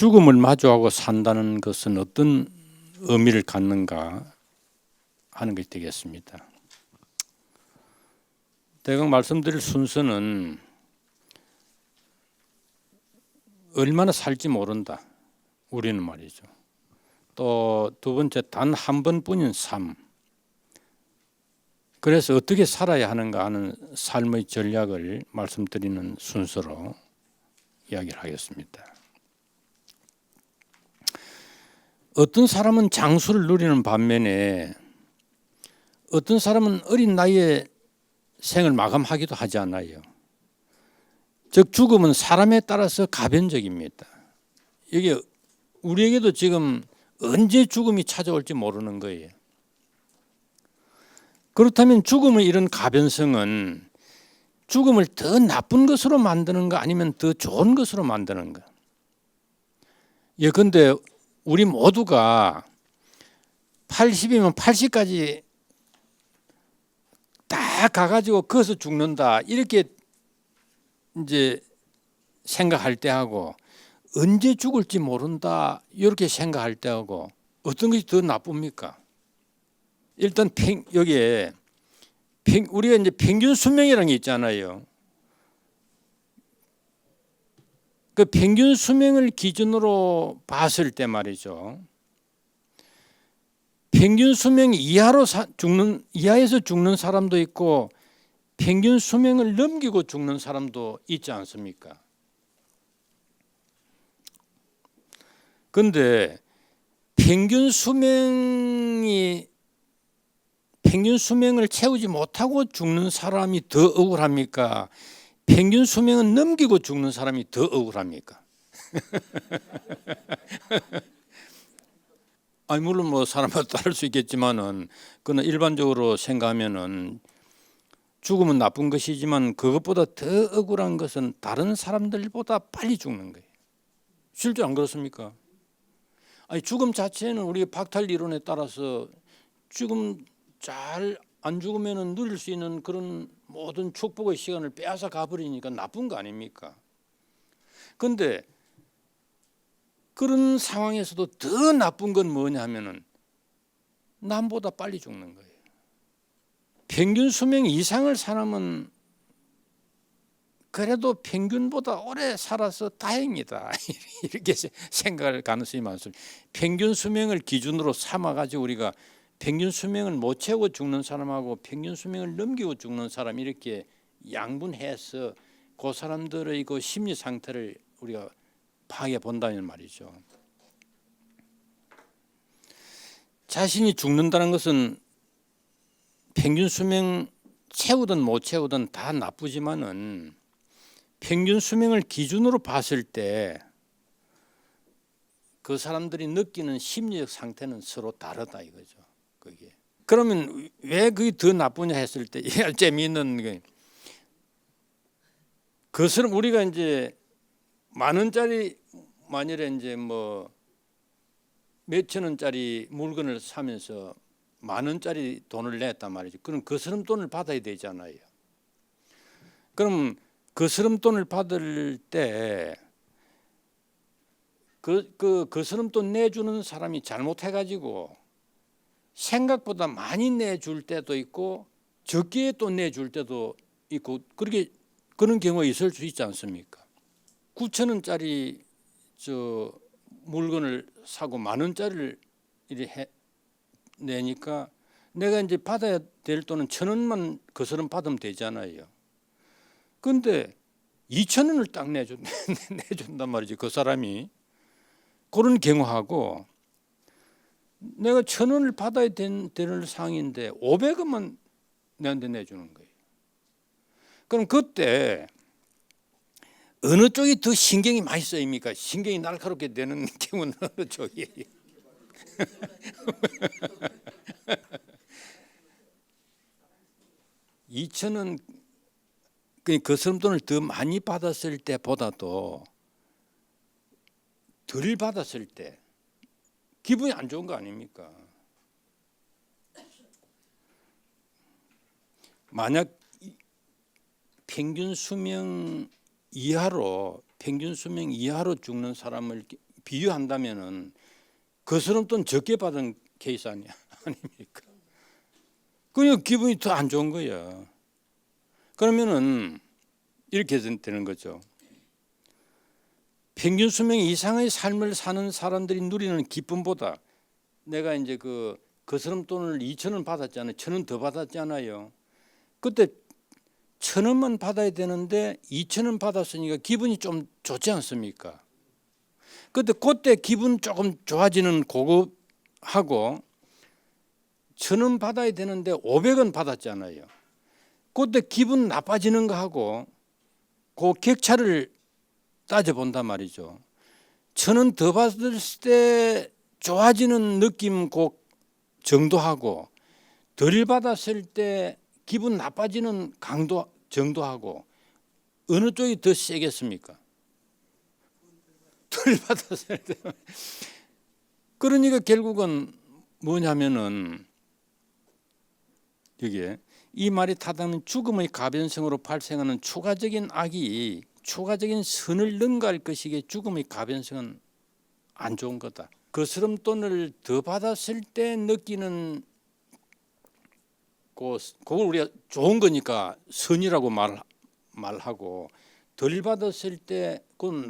죽음을 마주하고 산다는 것은 어떤 의미를 갖는가 하는 것이 되겠습니다. 대강 말씀드릴 순서는 얼마나 살지 모른다. 우리는 말이죠. 또 두 번째, 단 한 번뿐인 삶. 그래서 어떻게 살아야 하는가 하는 삶의 전략을 말씀드리는 순서로 이야기를 하겠습니다. 어떤 사람은 장수를 누리는 반면에 어떤 사람은 어린 나이에 생을 마감하기도 하지 않아요. 즉 죽음은 사람에 따라서 가변적입니다. 이게 우리에게도 지금 언제 죽음이 찾아올지 모르는 거예요. 그렇다면 죽음의 이런 가변성은 죽음을 더 나쁜 것으로 만드는가 아니면 더 좋은 것으로 만드는가? 예컨대 우리 모두가 80이면 80까지 다 가가지고 거기서 죽는다 이렇게 이제 생각할 때하고 언제 죽을지 모른다 이렇게 생각할 때하고 어떤 것이 더 나쁩니까? 일단 여기에 우리가 이제 평균 수명이라는 게 있잖아요. 그 평균 수명을 기준으로 봤을 때 말이죠. 평균 수명 이하에서 죽는 사람도 있고 평균 수명을 넘기고 죽는 사람도 있지 않습니까? 그런데 평균 수명을 채우지 못하고 죽는 사람이 더 억울합니까? 평균 수명은 넘기고 죽는 사람이 더 억울합니까? 아니 물론 뭐 사람마다 다를 수 있겠지만은 그는 일반적으로 생각하면은 죽음은 나쁜 것이지만 그것보다 더 억울한 것은 다른 사람들보다 빨리 죽는 거예요. 실제 안 그렇습니까? 아니 죽음 자체는 우리 박탈 이론에 따라서 지금 잘 안 죽으면은 누릴 수 있는 그런 모든 축복의 시간을 빼앗아 가버리니까 나쁜 거 아닙니까? 그런데 그런 상황에서도 더 나쁜 건 뭐냐 하면은 남보다 빨리 죽는 거예요. 평균 수명 이상을 사람은 그래도 평균보다 오래 살아서 다행이다 이렇게 생각할 가능성이 많습니다. 평균 수명을 기준으로 삼아가지고 우리가 평균 수명을 못 채우고 죽는 사람하고 평균 수명을 넘기고 죽는 사람 이렇게 양분해서 그 사람들의 그 심리 상태를 우리가 파악해 본다는 말이죠. 자신이 죽는다는 것은 평균 수명 채우든 못 채우든 다 나쁘지만은 평균 수명을 기준으로 봤을 때 그 사람들이 느끼는 심리적 상태는 서로 다르다 이거죠. 그게. 그러면 왜 그게 더 나쁘냐 했을 때 재미있는 게 그것은 우리가 이제 만 원짜리 만일에 이제 뭐 몇천 원짜리 물건을 사면서 만 원짜리 돈을 냈단 말이죠. 그럼 거스름 돈을 받아야 되잖아요. 그럼 거스름 돈을 받을 때 그 거스름 돈 내주는 사람이 잘못해가지고 생각보다 많이 내줄 때도 있고 적게 또 내줄 때도 있고 그렇게 그런 경우가 있을 수 있지 않습니까? 9천 원짜리 저 물건을 사고 만 원짜리를 이렇게 내니까 내가 이제 받아야 될 돈은 1,000원만 거스름 받으면 되잖아요. 그런데 2,000원을 딱 내준단 말이지 그 사람이. 그런 경우하고 내가 1,000원을 받아야 되는 상황인데 500원만 내한테 내주는 거예요. 그럼 그때 어느 쪽이 더 신경이 많이 쓰입니까? 신경이 날카롭게 되는 경우는 어느 쪽이에요? 2,000원 그 거스름돈을 더 많이 받았을 때보다도 덜 받았을 때 기분이 안 좋은 거 아닙니까? 만약 평균 수명 이하로 죽는 사람을 비유한다면은 거스름돈 적게 받은 케이스 아니야 아닙니까? 그러니까 기분이 더 안 좋은 거야. 그러면은 이렇게 되는 거죠. 평균 수명 이상의 삶을 사는 사람들이 누리는 기쁨보다 내가 이제 그 거스름돈을 2,000원 받았잖아요. 1,000원 더 받았잖아요. 그때 1,000원만 받아야 되는데 2,000원 받았으니까 기분이 좀 좋지 않습니까? 그때 기분 조금 좋아지는 고급하고 1,000원 받아야 되는데 500원 받았잖아요. 그때 기분 나빠지는 거하고 그 격차를 따져본단 말이죠. 1,000원 더 받을 때 좋아지는 느낌 그 정도하고 덜 받았을 때 기분 나빠지는 강도 정도하고 어느 쪽이 더 세겠습니까? 덜 받았을 때. 그러니까 결국은 뭐냐면은 이게 이 말이 타당하면 죽음의 가변성으로 발생하는 추가적인 악이 추가적인 선을 능가할 것이기에 죽음의 가변성은 안 좋은 거다. 거스름돈을 더 받았을 때 느끼는 그걸 우리가 좋은 거니까 선이라고 말하고 덜 받았을 때 그건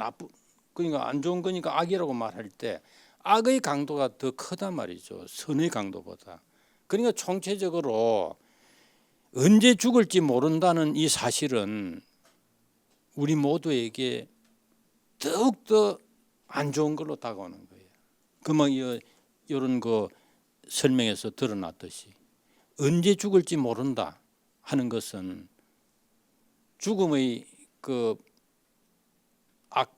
그러니까 안 좋은 거니까 악이라고 말할 때 악의 강도가 더 크단 말이죠. 선의 강도보다. 그러니까 총체적으로 언제 죽을지 모른다는 이 사실은 우리 모두에게 더욱더 안 좋은 걸로 다가오는 거예요. 그만 이런 거 설명에서 드러났듯이 언제 죽을지 모른다 하는 것은 죽음의 그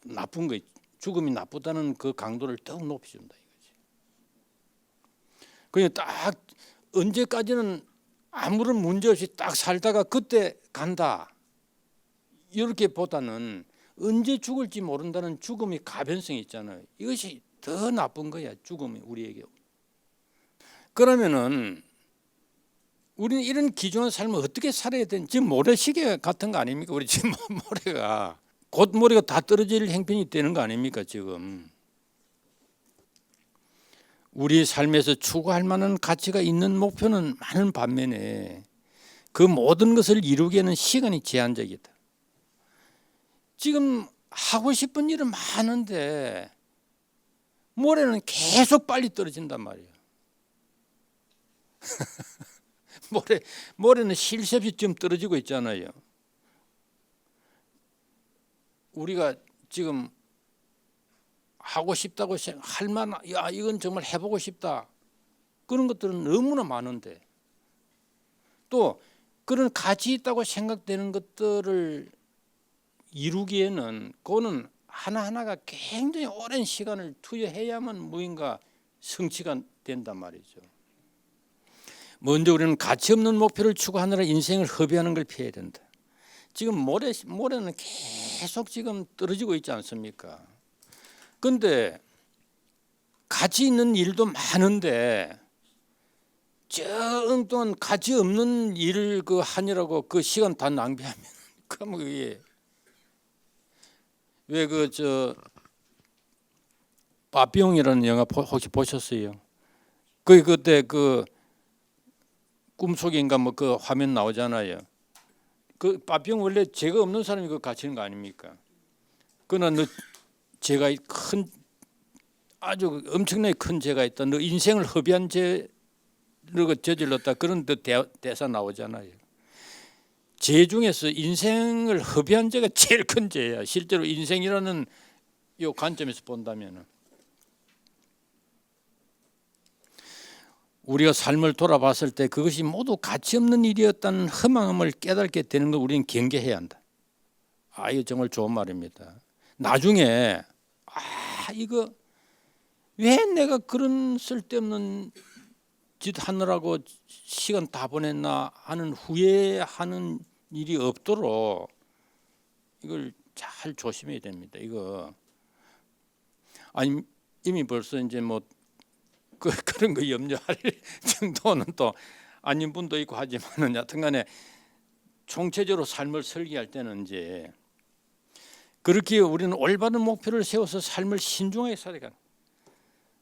나쁜 거, 죽음이 나쁘다는 그 강도를 더욱 높여준다 이거지. 그냥 딱 언제까지는 아무런 문제 없이 딱 살다가 그때 간다 이렇게 보다는 언제 죽을지 모른다는 죽음의 가변성이 있잖아요. 이것이 더 나쁜 거야 죽음이 우리에게. 그러면은 우리는 이런 귀중한 삶을 어떻게 살아야 되는지 지금 모래시계 같은 거 아닙니까? 우리 지금 모래가 곧 모래가 다 떨어질 형편이 되는 거 아닙니까 지금. 우리 삶에서 추구할 만한 가치가 있는 목표는 많은 반면에 그 모든 것을 이루기에는 시간이 제한적이다. 지금 하고 싶은 일은 많은데 모래는 계속 빨리 떨어진단 말이에요. 모래는 쉴 새 없이 지금 떨어지고 있잖아요. 우리가 지금 하고 싶다고 할 만한 이건 정말 해보고 싶다 그런 것들은 너무나 많은데 또 그런 가치 있다고 생각되는 것들을 이루기에는 그거는 하나하나가 굉장히 오랜 시간을 투여해야만 무인가 성취가 된단 말이죠. 먼저 우리는 가치 없는 목표를 추구하느라 인생을 허비하는 걸 피해야 된다. 지금 모래는 계속 지금 떨어지고 있지 않습니까? 그런데 가치 있는 일도 많은데 저 엉뚱한 가치 없는 일을 하느라고 그 시간 다 낭비하면 그럼 그게 왜 빠삐용이라는 영화 혹시 보셨어요? 그때 꿈속인가 그 화면 나오잖아요. 그 빠삐용 원래 죄가 없는 사람이 그거 갇히는 거 아닙니까? 그러나 너 죄가 아주 엄청나게 큰 죄가 있다. 너 인생을 허비한 죄를 저질렀다. 그런 대사 나오잖아요. 죄 중에서 인생을 허비한 죄가 제일 큰 죄야. 실제로 인생이라는 이 관점에서 본다면 우리가 삶을 돌아봤을 때 그것이 모두 가치 없는 일이었다는 허망함을 깨닫게 되는 걸 우리는 경계해야 한다. 이거 정말 좋은 말입니다. 나중에 이거 왜 내가 그런 쓸데없는 짓 하느라고 시간 다 보냈나 하는 후회하는 일이 없도록 이걸 잘 조심해야 됩니다. 이거 이미 벌써 이제 그런 거 염려할 정도는 또 아닌 분도 있고 하지만은 여튼간에 총체적으로 삶을 설계할 때는 이제 그렇게 우리는 올바른 목표를 세워서 삶을 신중하게 살아가는.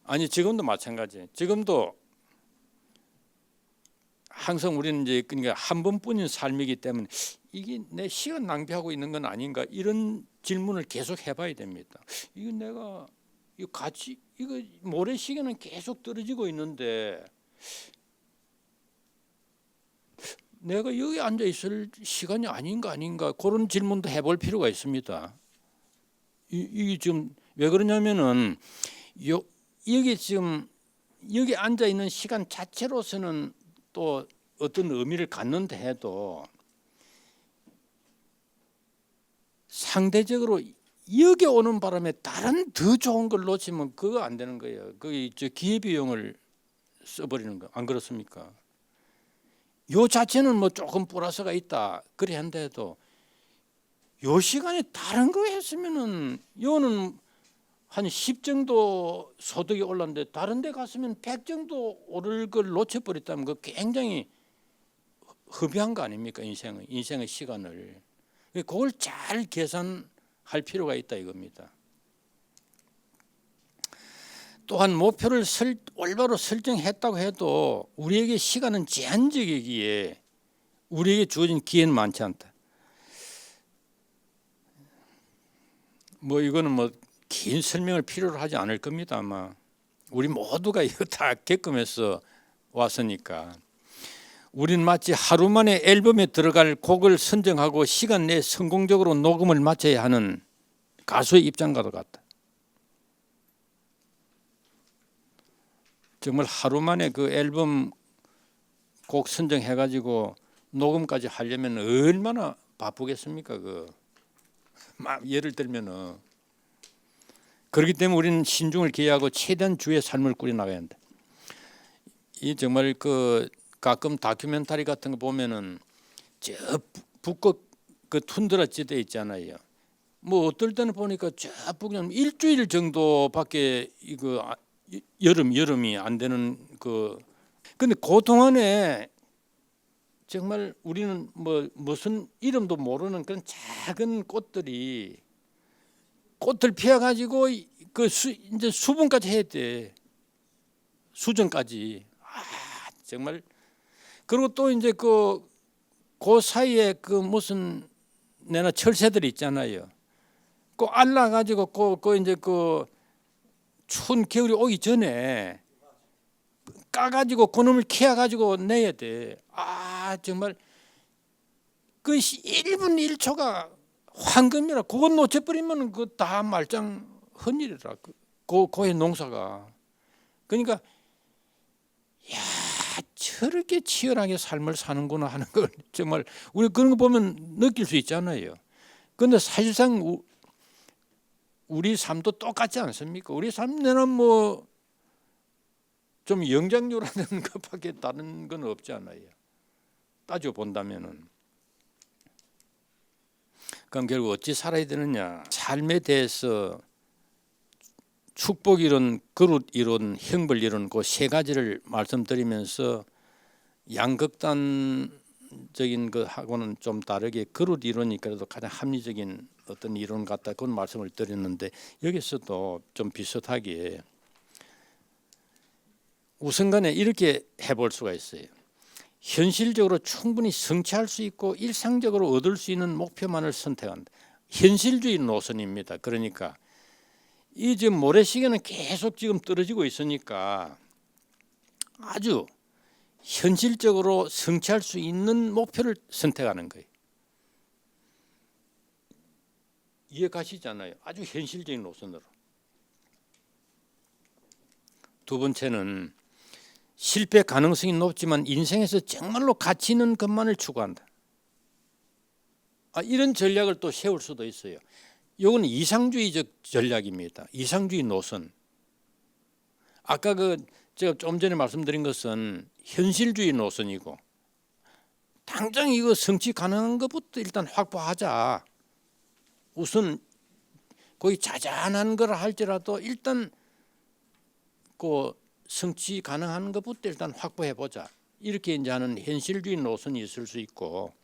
아니 지금도 마찬가지예요. 지금도 항상 우리는 이제 그러니까 한 번뿐인 삶이기 때문에 이게 내 시간 낭비하고 있는 건 아닌가 이런 질문을 계속 해봐야 됩니다. 이거 내가 이거 같이 이거 모래시계는 계속 떨어지고 있는데 내가 여기 앉아 있을 시간이 아닌가 그런 질문도 해볼 필요가 있습니다. 이게 지금 왜 그러냐면은 여기 지금 여기 앉아 있는 시간 자체로서는 또 어떤 의미를 갖는다 해도 상대적으로 여기 오는 바람에 다른 더 좋은 걸 놓치면 그거 안 되는 거예요. 그 기회비용을 써버리는 거 안 그렇습니까? 요 자체는 뭐 조금 플러스가 있다 그래 한데도 요 시간에 다른 거 했으면은 요는 한 10 정도 소득이 올랐는데 다른 데 갔으면 100 정도 오를 걸 놓쳐버렸다면 그 굉장히 허비한 거 아닙니까? 인생의 시간을. 그걸 잘 계산할 필요가 있다 이겁니다. 또한 목표를 올바로 설정했다고 해도 우리에게 시간은 제한적이기에 우리에게 주어진 기회는 많지 않다. 뭐 이거는 뭐 긴 설명을 필요로 하지 않을 겁니다. 아마 우리 모두가 이거 다 겪으면서 왔으니까. 우리는 마치 하루 만에 앨범에 들어갈 곡을 선정하고 시간 내에 성공적으로 녹음을 마쳐야 하는 가수의 입장과도 같다. 정말 하루 만에 그 앨범 곡 선정해가지고 녹음까지 하려면 얼마나 바쁘겠습니까? 예를 들면은. 그렇기 때문에 우리는 신중을 기하고 최대한 주의 삶을 꾸려나가야 한다. 이 정말 가끔 다큐멘터리 같은 거 보면은 저 북극 그 툰드라 지대 있잖아요. 뭐 어떨 때는 보니까 저 북극 일주일 정도밖에 여름이 안 되는 근데 그 동안에 정말 우리는 뭐 무슨 이름도 모르는 그런 작은 꽃을 피워가지고 이제 수분까지 해야 돼. 수정까지. 정말. 그리고 또 이제 그 사이에 무슨 내나 철새들 있잖아요. 알라가지고 이제 추운 겨울이 오기 전에 까가지고 그놈을 키워가지고 내야 돼. 정말 1분 1초가 황금이라 그건 놓쳐버리면 다 말짱 헛일이라 고의 농사가. 그러니까 저렇게 치열하게 삶을 사는구나 하는 걸 정말 우리 그런 거 보면 느낄 수 있잖아요. 그런데 사실상 우리 삶도 똑같지 않습니까? 우리 삶에는 뭐 좀 영장류라는 것밖에 다른 건 없잖아요. 따져 본다면은. 그럼 결국 어찌 살아야 되느냐? 삶에 대해서 축복 이론, 그릇 이론, 형벌 이론 그 세 가지를 말씀드리면서 양극단적인 것하고는 좀 다르게 그릇 이론이 그래도 가장 합리적인 어떤 이론 같다 그런 말씀을 드렸는데 여기서도 좀 비슷하게 우선간에 이렇게 해볼 수가 있어요. 현실적으로 충분히 성취할 수 있고 일상적으로 얻을 수 있는 목표만을 선택한다. 현실주의 노선입니다. 그러니까 이 지금 모래시계는 계속 지금 떨어지고 있으니까 아주 현실적으로 성취할 수 있는 목표를 선택하는 거예요. 이해 가시잖아요. 아주 현실적인 노선으로. 두 번째는 실패 가능성이 높지만 인생에서 정말로 가치 있는 것만을 추구한다. 이런 전략을 또 세울 수도 있어요. 이건 이상주의적 전략입니다. 이상주의 노선. 아까 제가 좀 전에 말씀드린 것은 현실주의 노선이고 당장 이거 성취 가능한 것부터 일단 확보하자. 우선 거의 자잘한 걸 할지라도 일단 성취 가능한 것부터 일단 확보해 보자. 이렇게 이제 하는 현실주의 노선이 있을 수 있고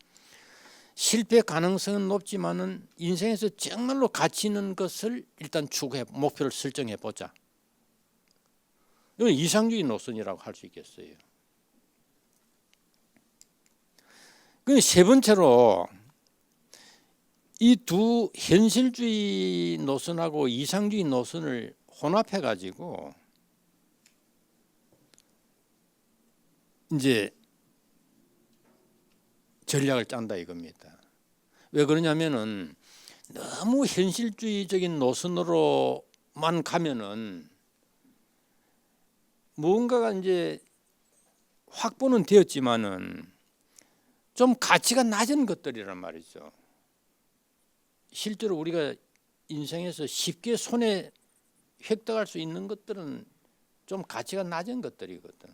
실패 가능성은 높지만은 인생에서 정말로 가치 있는 것을 일단 추구해 목표를 설정해 보자. 이건 이상주의 노선이라고 할 수 있겠어요. 그 세 번째로 이 두 현실주의 노선하고 이상주의 노선을 혼합해 가지고 이제 전략을 짠다 이겁니다. 왜 그러냐면은 너무 현실주의적인 노선으로만 가면은 무언가가 이제 확보는 되었지만은 좀 가치가 낮은 것들이란 말이죠. 실제로 우리가 인생에서 쉽게 손에 획득할 수 있는 것들은 좀 가치가 낮은 것들이거든.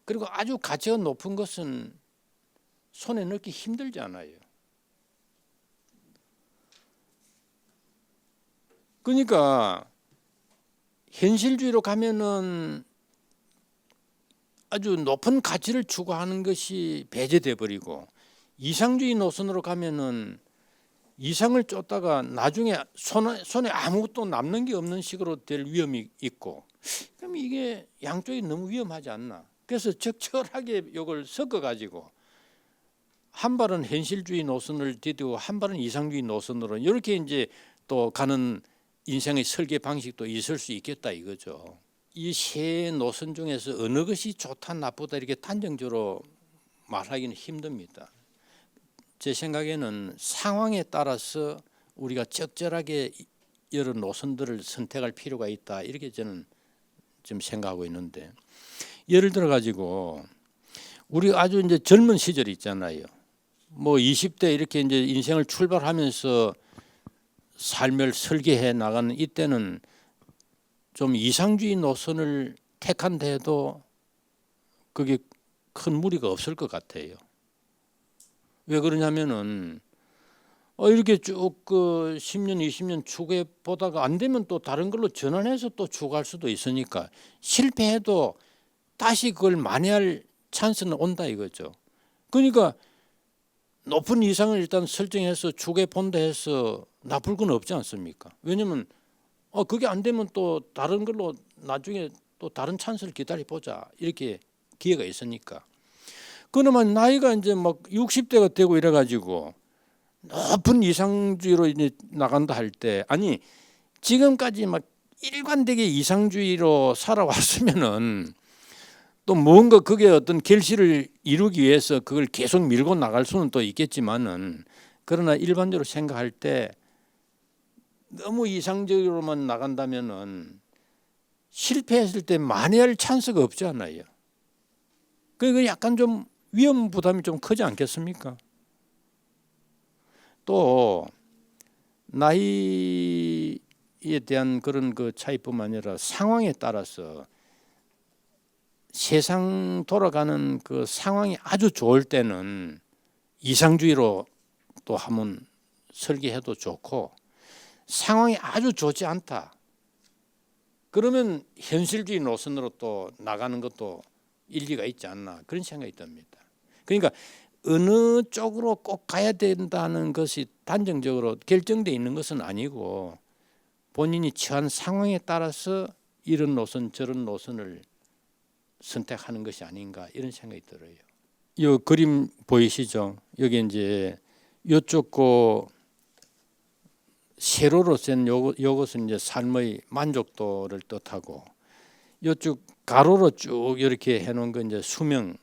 그리고 아주 가치가 높은 것은 손에 넣기 힘들잖아요. 그러니까 현실주의로 가면은 아주 높은 가치를 추구하는 것이 배제돼 버리고, 이상주의 노선으로 가면은 이상을 쫓다가 나중에 손에 아무것도 남는 게 없는 식으로 될 위험이 있고, 그럼 이게 양쪽이 너무 위험하지 않나. 그래서 적절하게 이걸 섞어 가지고 한 발은 현실주의 노선을 디디고 한 발은 이상주의 노선으로 이렇게 이제 또 가는 인생의 설계 방식도 있을 수 있겠다 이거죠. 이 세 노선 중에서 어느 것이 좋다 나쁘다 이렇게 단정적으로 말하기는 힘듭니다. 제 생각에는 상황에 따라서 우리가 적절하게 여러 노선들을 선택할 필요가 있다 이렇게 저는 좀 생각하고 있는데, 예를 들어 가지고 우리 아주 이제 젊은 시절 있잖아요. 뭐 20대 이렇게 이제 인생을 출발하면서 삶을 설계해 나가는 이때는 좀 이상주의 노선을 택한데도 그게 큰 무리가 없을 것 같아요. 왜 그러냐면은 이렇게 쭉 그 10년, 20년 추구해 보다가 안 되면 또 다른 걸로 전환해서 또 추구할 수도 있으니까 실패해도 다시 그걸 만회할 찬스는 온다 이거죠. 그러니까 높은 이상을 일단 설정해서 추구해 본다 해서 나쁠 건 없지 않습니까? 왜냐면 그게 안 되면 또 다른 걸로 나중에 또 다른 찬스를 기다려 보자 이렇게 기회가 있으니까. 그러면 나이가 이제 막 60대가 되고 이래 가지고 높은 이상주의로 이제 나간다 할 때, 아니 지금까지 막 일관되게 이상주의로 살아왔으면은 또 뭔가 그게 어떤 결실을 이루기 위해서 그걸 계속 밀고 나갈 수는 또 있겠지만은, 그러나 일반적으로 생각할 때 너무 이상적으로만 나간다면은 실패했을 때 만회할 찬스가 없잖아요. 그 약간 좀 위험 부담이 좀 크지 않겠습니까? 또 나이에 대한 그런 그 차이뿐만 아니라 상황에 따라서 세상 돌아가는 그 상황이 아주 좋을 때는 이상주의로 또 한번 설계해도 좋고, 상황이 아주 좋지 않다 그러면 현실주의 노선으로 또 나가는 것도 일리가 있지 않나 그런 생각이 듭니다. 그러니까 어느 쪽으로 꼭 가야 된다는 것이 단정적으로 결정되어 있는 것은 아니고 본인이 처한 상황에 따라서 이런 노선 저런 노선을 선택하는 것이 아닌가 이런 생각이 들어요. 이 그림 보이시죠? 여기 이제 이쪽 거 세로로 센 요것은 이제 삶의 만족도를 뜻하고, 이쪽 가로로 쭉 이렇게 해놓은 건 이제 수명을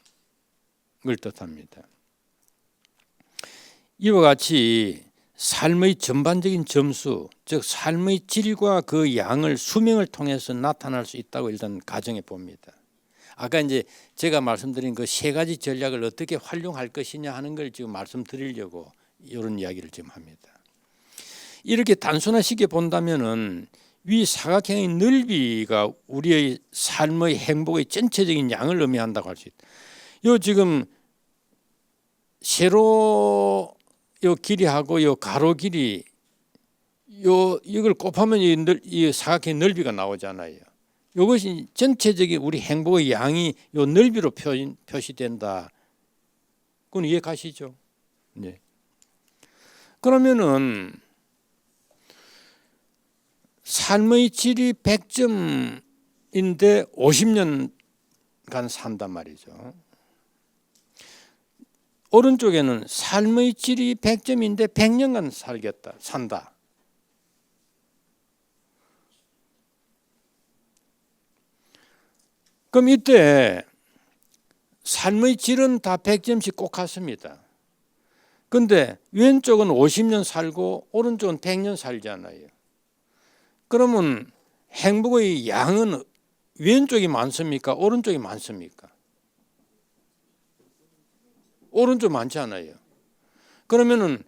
뜻합니다. 이와 같이 삶의 전반적인 점수, 즉 삶의 질과 그 양을 수명을 통해서 나타날 수 있다고 일단 가정해 봅니다. 아까 이제 제가 말씀드린 그 세 가지 전략을 어떻게 활용할 것이냐 하는 걸 지금 말씀드리려고 이런 이야기를 지금 합니다. 이렇게 단순화시켜 본다면은 위 사각형의 넓이가 우리의 삶의 행복의 전체적인 양을 의미한다고 할 수 있다. 요 지금 세로 요 길이하고 요 가로 길이 이걸 곱하면 이 사각형의 넓이가 나오잖아요. 이것이 전체적인 우리 행복의 양이 요 넓이로 표시된다. 그건 이해 가시죠? 네. 그러면은 삶의 질이 100점인데 50년간 산단 말이죠. 오른쪽에는 삶의 질이 100점인데 100년간 산다. 그럼 이때 삶의 질은 다 100점씩 꼭 같습니다. 근데 왼쪽은 50년 살고 오른쪽은 100년 살잖아요. 그러면 행복의 양은 왼쪽이 많습니까? 오른쪽이 많습니까? 오른쪽 많지 않아요. 그러면은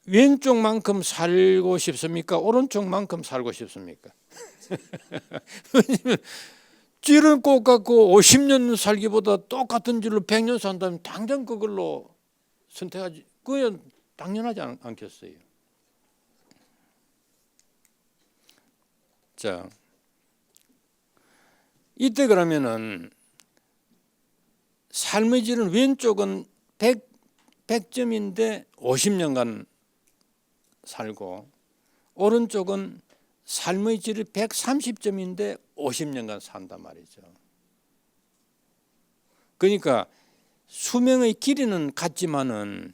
왼쪽만큼 살고 싶습니까? 오른쪽만큼 살고 싶습니까? 왜냐면 질은 꼭 같고 50년 살기보다 똑같은 질로 100년 산다면 당장 그걸로 선택하지. 그건 당연하지 않겠어요. 자, 이때 그러면은 삶의 질은 왼쪽은 100점인데 50년간 살고 오른쪽은 삶의 질이 130점인데 50년간 산단 말이죠. 그러니까 수명의 길이는 같지만은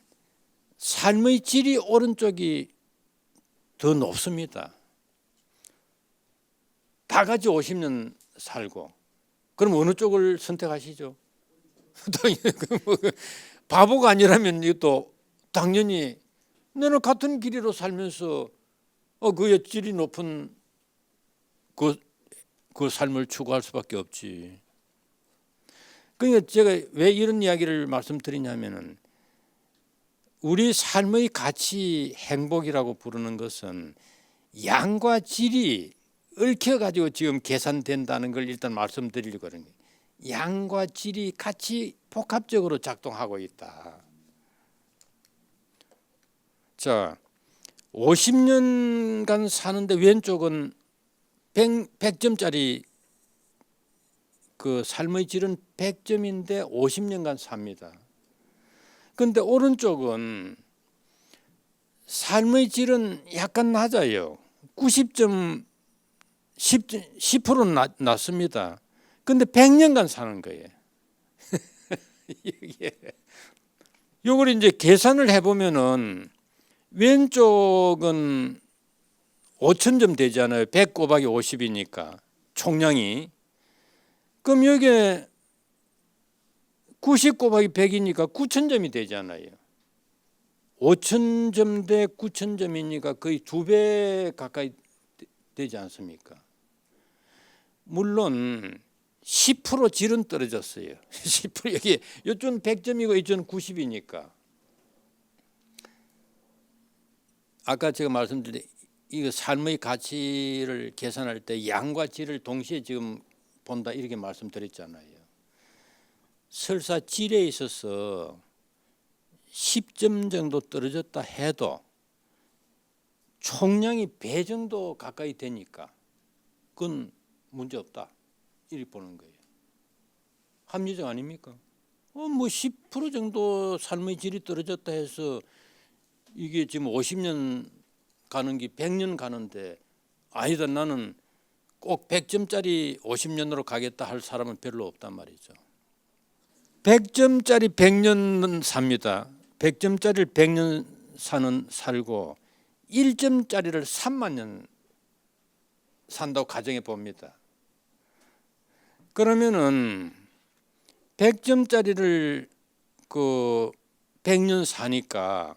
삶의 질이 오른쪽이 더 높습니다. 다 같이 50년 살고 그럼 어느 쪽을 선택하시죠? 바보가 아니라면 이것도 당연히 너는 같은 길이로 살면서 그의 질이 높은 그 삶을 추구할 수밖에 없지. 그러니까 제가 왜 이런 이야기를 말씀드리냐면은 우리 삶의 가치 행복이라고 부르는 것은 양과 질이 얽혀가지고 지금 계산된다는 걸 일단 말씀드리려고 하는 거예요. 양과 질이 같이 복합적으로 작동하고 있다. 자, 50년간 사는데 왼쪽은 100점짜리 그 삶의 질은 100점인데 50년간 삽니다. 그런데 오른쪽은 삶의 질은 약간 낮아요. 90점 10%는 낮습니다. 근데 100년간 사는 거예요. 이걸 이제 계산을 해보면은 왼쪽은 5,000점 되잖아요. 100 곱하기 50이니까 총량이. 그럼 여기에 90 곱하기 100이니까 9,000점이 되잖아요. 5,000점 대 9,000점이니까 거의 2배 가까이 되지 않습니까? 물론 10% 질은 떨어졌어요. 10% 여기 이쪽은 100점이고 이쪽은 90이니까. 아까 제가 말씀드린 이거 삶의 가치를 계산할 때 양과 질을 동시에 지금 본다 이렇게 말씀드렸잖아요. 설사 질에 있어서 10점 정도 떨어졌다 해도 총량이 배 정도 가까이 되니까 그건 문제 없다 이렇게 보는 거예요. 합리적 아닙니까? 뭐 10% 정도 삶의 질이 떨어졌다 해서 이게 지금 50년 가는 게 100년 가는데 아니다 나는 꼭 100점짜리 50년으로 가겠다 할 사람은 별로 없단 말이죠. 100점짜리 100년 삽니다. 100점짜리를 100년 살고 1점짜리를 3만 년 산다고 가정해 봅니다. 그러면은 100점짜리를 그 100년 사니까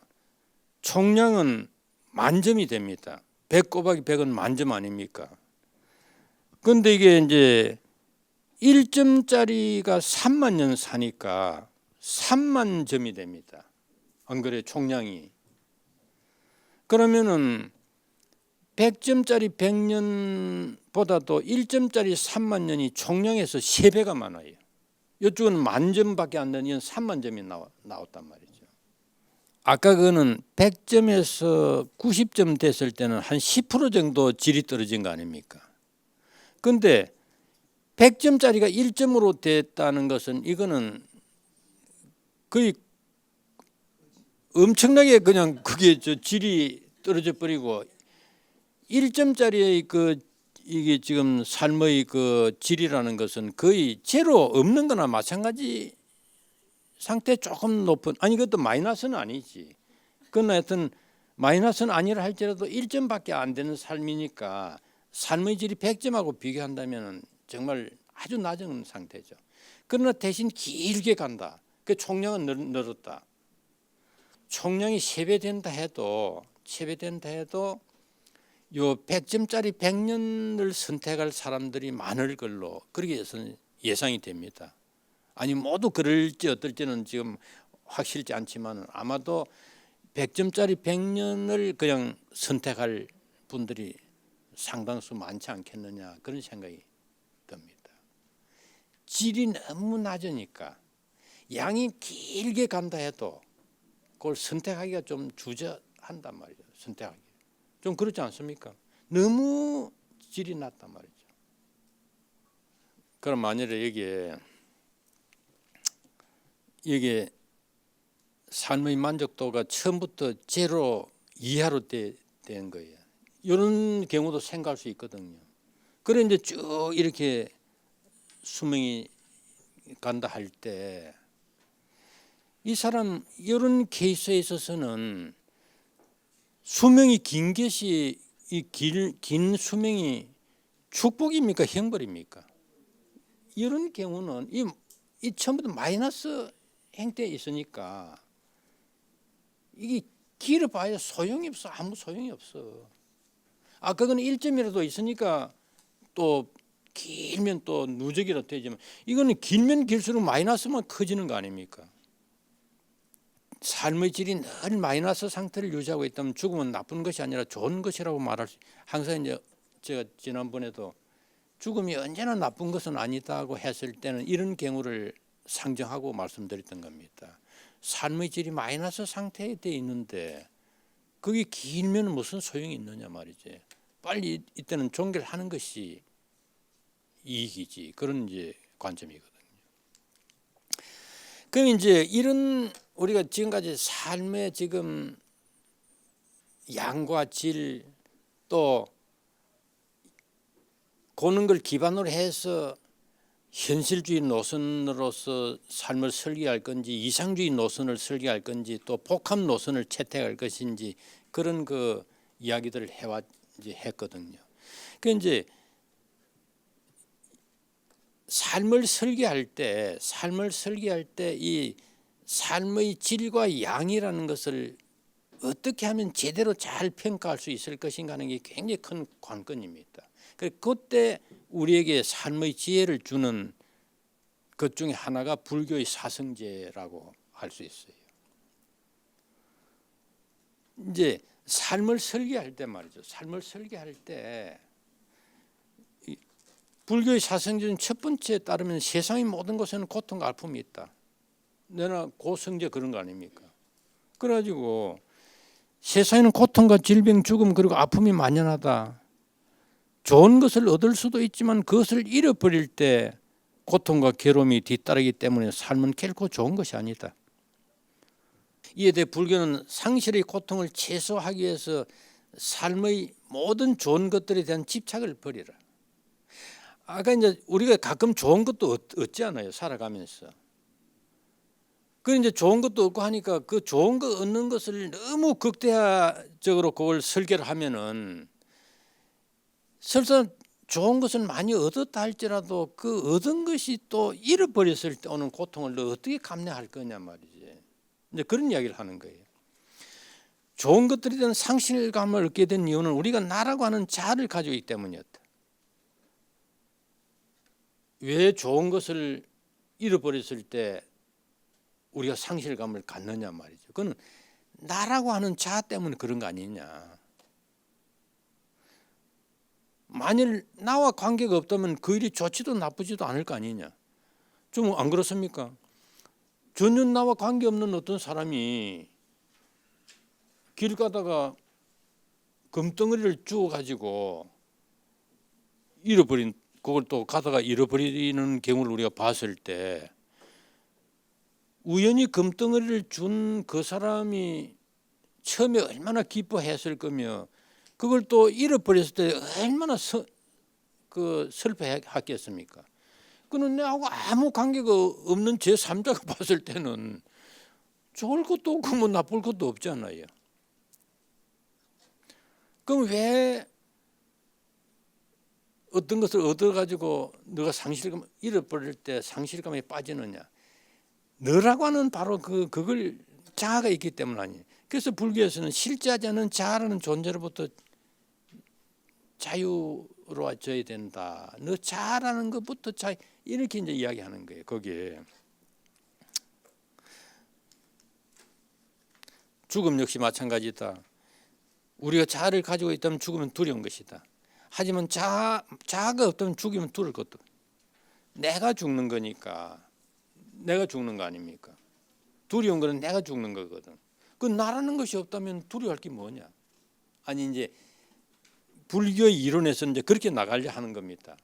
총량은 만점이 됩니다. 100 곱하기 100은 만점 아닙니까? 그런데 이게 이제 1점짜리가 3만 년 사니까 3만 점이 됩니다. 안 그래 총량이. 그러면은 100점짜리 100년보다도 1점짜리 3만 년이 총량에서 3배가 많아요. 이쪽은 만점밖에 안 되는 3만 점이 나왔단 말이죠. 아까 그거는 100점에서 90점 됐을 때는 한 10% 정도 질이 떨어진 거 아닙니까? 그런데 100점짜리가 1점으로 됐다는 것은 이거는 거의 엄청나게 그냥 그게 저 질이 떨어져 버리고 1점짜리의 그 이게 지금 삶의 그 질이라는 것은 거의 제로 없는 거나 마찬가지 상태 조금 높은 아니 그것도 마이너스는 아니지. 그건 하여튼 마이너스는 아니라 할지라도 1점밖에 안 되는 삶이니까 삶의 질이 100점하고 비교한다면 정말 아주 낮은 상태죠. 그러나 대신 길게 간다. 그 총량은 늘었다. 총량이 3배 된다 해도 요 100점짜리 100년을 선택할 사람들이 많을 걸로 그렇게 예상이 됩니다. 아니 모두 그럴지 어떨지는 지금 확실치 않지만 아마도 100점짜리 100년을 그냥 선택할 분들이 상당수 많지 않겠느냐 그런 생각이 듭니다. 질이 너무 낮으니까 양이 길게 간다 해도 그걸 선택하기가 좀 주저한단 말이죠. 선택하기 좀 그렇지 않습니까? 너무 질이 낮단 말이죠. 그럼 만일에 여기에 삶의 만족도가 처음부터 제로 이하로 된 거예요. 이런 경우도 생각할 수 있거든요. 그래 이제 쭉 이렇게 수명이 간다 할 때 이 사람 이런 케이스에 있어서는 수명이 긴 것이 이 긴 수명이 축복입니까 형벌입니까? 이런 경우는 이 처음부터 마이너스 행태에 있으니까 이게 길어봐야 소용이 없어. 아무 소용이 없어. 그건 1점이라도 있으니까 또 길면 또 누적이라도 되지만 이거는 길면 길수록 마이너스만 커지는 거 아닙니까? 삶의 질이 늘 마이너스 상태를 유지하고 있다면 죽음은 나쁜 것이 아니라 좋은 것이라고 말할 수. 항상 이제 제가 지난번에도 죽음이 언제나 나쁜 것은 아니다고 했을 때는 이런 경우를 상정하고 말씀드렸던 겁니다. 삶의 질이 마이너스 상태에 돼 있는데 그게 길면 무슨 소용이 있느냐 말이지. 빨리 이때는 종결 하는 것이 이익이지. 그런 이제 관점이거든요. 그럼 이제 이런 우리가 지금까지 삶의 지금 양과 질 또 그런 걸 기반으로 해서 현실주의 노선으로서 삶을 설계할 건지 이상주의 노선을 설계할 건지 또 복합 노선을 채택할 것인지 그런 그 이야기들을 했거든요. 그 이제 삶을 설계할 때 이 삶의 질과 양이라는 것을 어떻게 하면 제대로 잘 평가할 수 있을 것인가 하는 게 굉장히 큰 관건입니다. 그때 우리에게 삶의 지혜를 주는 것 중에 하나가 불교의 사성제라고 할 수 있어요. 이제 삶을 설계할 때 말이죠. 삶을 설계할 때 불교의 사성제는 첫 번째에 따르면 세상의 모든 곳에는 고통과 아픔이 있다. 내가 고성제 그런 거 아닙니까? 그래가지고 세상에는 고통과 질병, 죽음 그리고 아픔이 만연하다. 좋은 것을 얻을 수도 있지만 그것을 잃어버릴 때 고통과 괴로움이 뒤따르기 때문에 삶은 결코 좋은 것이 아니다. 이에 대해 불교는 상실의 고통을 최소화하기 위해서 삶의 모든 좋은 것들에 대한 집착을 버리라. 아까 이제 우리가 가끔 좋은 것도 얻지 않아요, 살아가면서. 그 이제 좋은 것도 얻고 하니까 그 좋은 거 얻는 것을 너무 극대화적으로 그걸 설계를 하면은 설사 좋은 것을 많이 얻었다 할지라도 그 얻은 것이 또 잃어버렸을 때 오는 고통을 너 어떻게 감내할 거냐 말이지. 이제 그런 이야기를 하는 거예요. 좋은 것들에 대한 상실감을 얻게 된 이유는 우리가 나라고 하는 자아를 가지고 있기 때문이었다. 왜 좋은 것을 잃어버렸을 때 우리가 상실감을 갖느냐 말이죠. 그건 나라고 하는 자아 때문에 그런 거 아니냐. 만일 나와 관계가 없다면 그 일이 좋지도 나쁘지도 않을 거 아니냐. 좀 안 그렇습니까? 전혀 나와 관계없는 어떤 사람이 길 가다가 금덩어리를 주워가지고 잃어버린 그걸 또 가다가 잃어버리는 경우를 우리가 봤을 때 우연히 금덩어리를 준 그 사람이 처음에 얼마나 기뻐했을 거며 그걸 또 잃어버렸을 때 얼마나 슬퍼했겠습니까? 그는 내하고 아무 관계가 없는 제3자가 봤을 때는 좋을 것도 없고 뭐 나쁠 것도 없잖아요. 그럼 왜 어떤 것을 얻어가지고 너가 상실감 잃어버릴 때 상실감에 빠지느냐? 너라고 하는 바로 그걸 자아가 있기 때문 아니에요. 그래서 불교에서는 실제하자는 자아라는 존재로부터 자유로워져야 된다. 너 자아라는 것부터 이렇게 이제 이야기하는 거예요. 거기에 죽음 역시 마찬가지다. 우리가 자아를 가지고 있다면 죽으면 두려운 것이다. 하지만 자아가 없다면 죽이면 두려울 것도. 내가 죽는 거니까. 내가 죽는 거 아닙니까? 두려운 거는 내가 죽는 거거든. 그 나라는 것이 없다면 두려워할 게 뭐냐? 아니 이제 불교의 이론에서 이제 그렇게 나가려 하는 겁니다.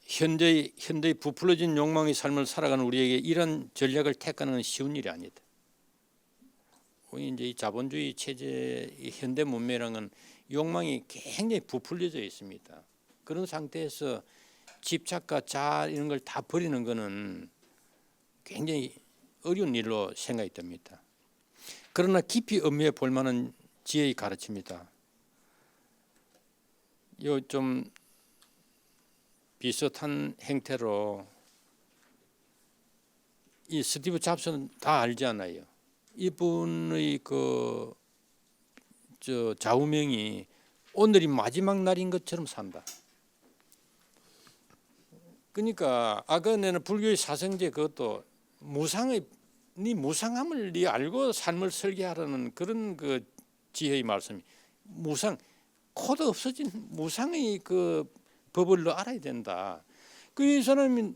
현대의 부풀어진 욕망의 삶을 살아가는 우리에게 이런 전략을 택하는 건 쉬운 일이 아니다. 이제 이 자본주의 체제, 이 현대 문명이라는 욕망이 굉장히 부풀려져 있습니다. 그런 상태에서 집착과 자아 이런 걸 다 버리는 것은 굉장히 어려운 일로 생각이 듭니다. 그러나 깊이 음미해 볼 만한 지혜의 가르침이다. 요 좀 비슷한 행태로 이 스티브 잡스는 다 알잖아요. 이분의 좌우명이 오늘이 마지막 날인 것처럼 산다. 그러니까 아까 내는 불교의 사성제 그것도 네 무상함을 네 알고 삶을 설계하라는 그런 그 지혜의 말씀이 무상 코드 없어진 무상의 그 법을 너 알아야 된다. 그 사람이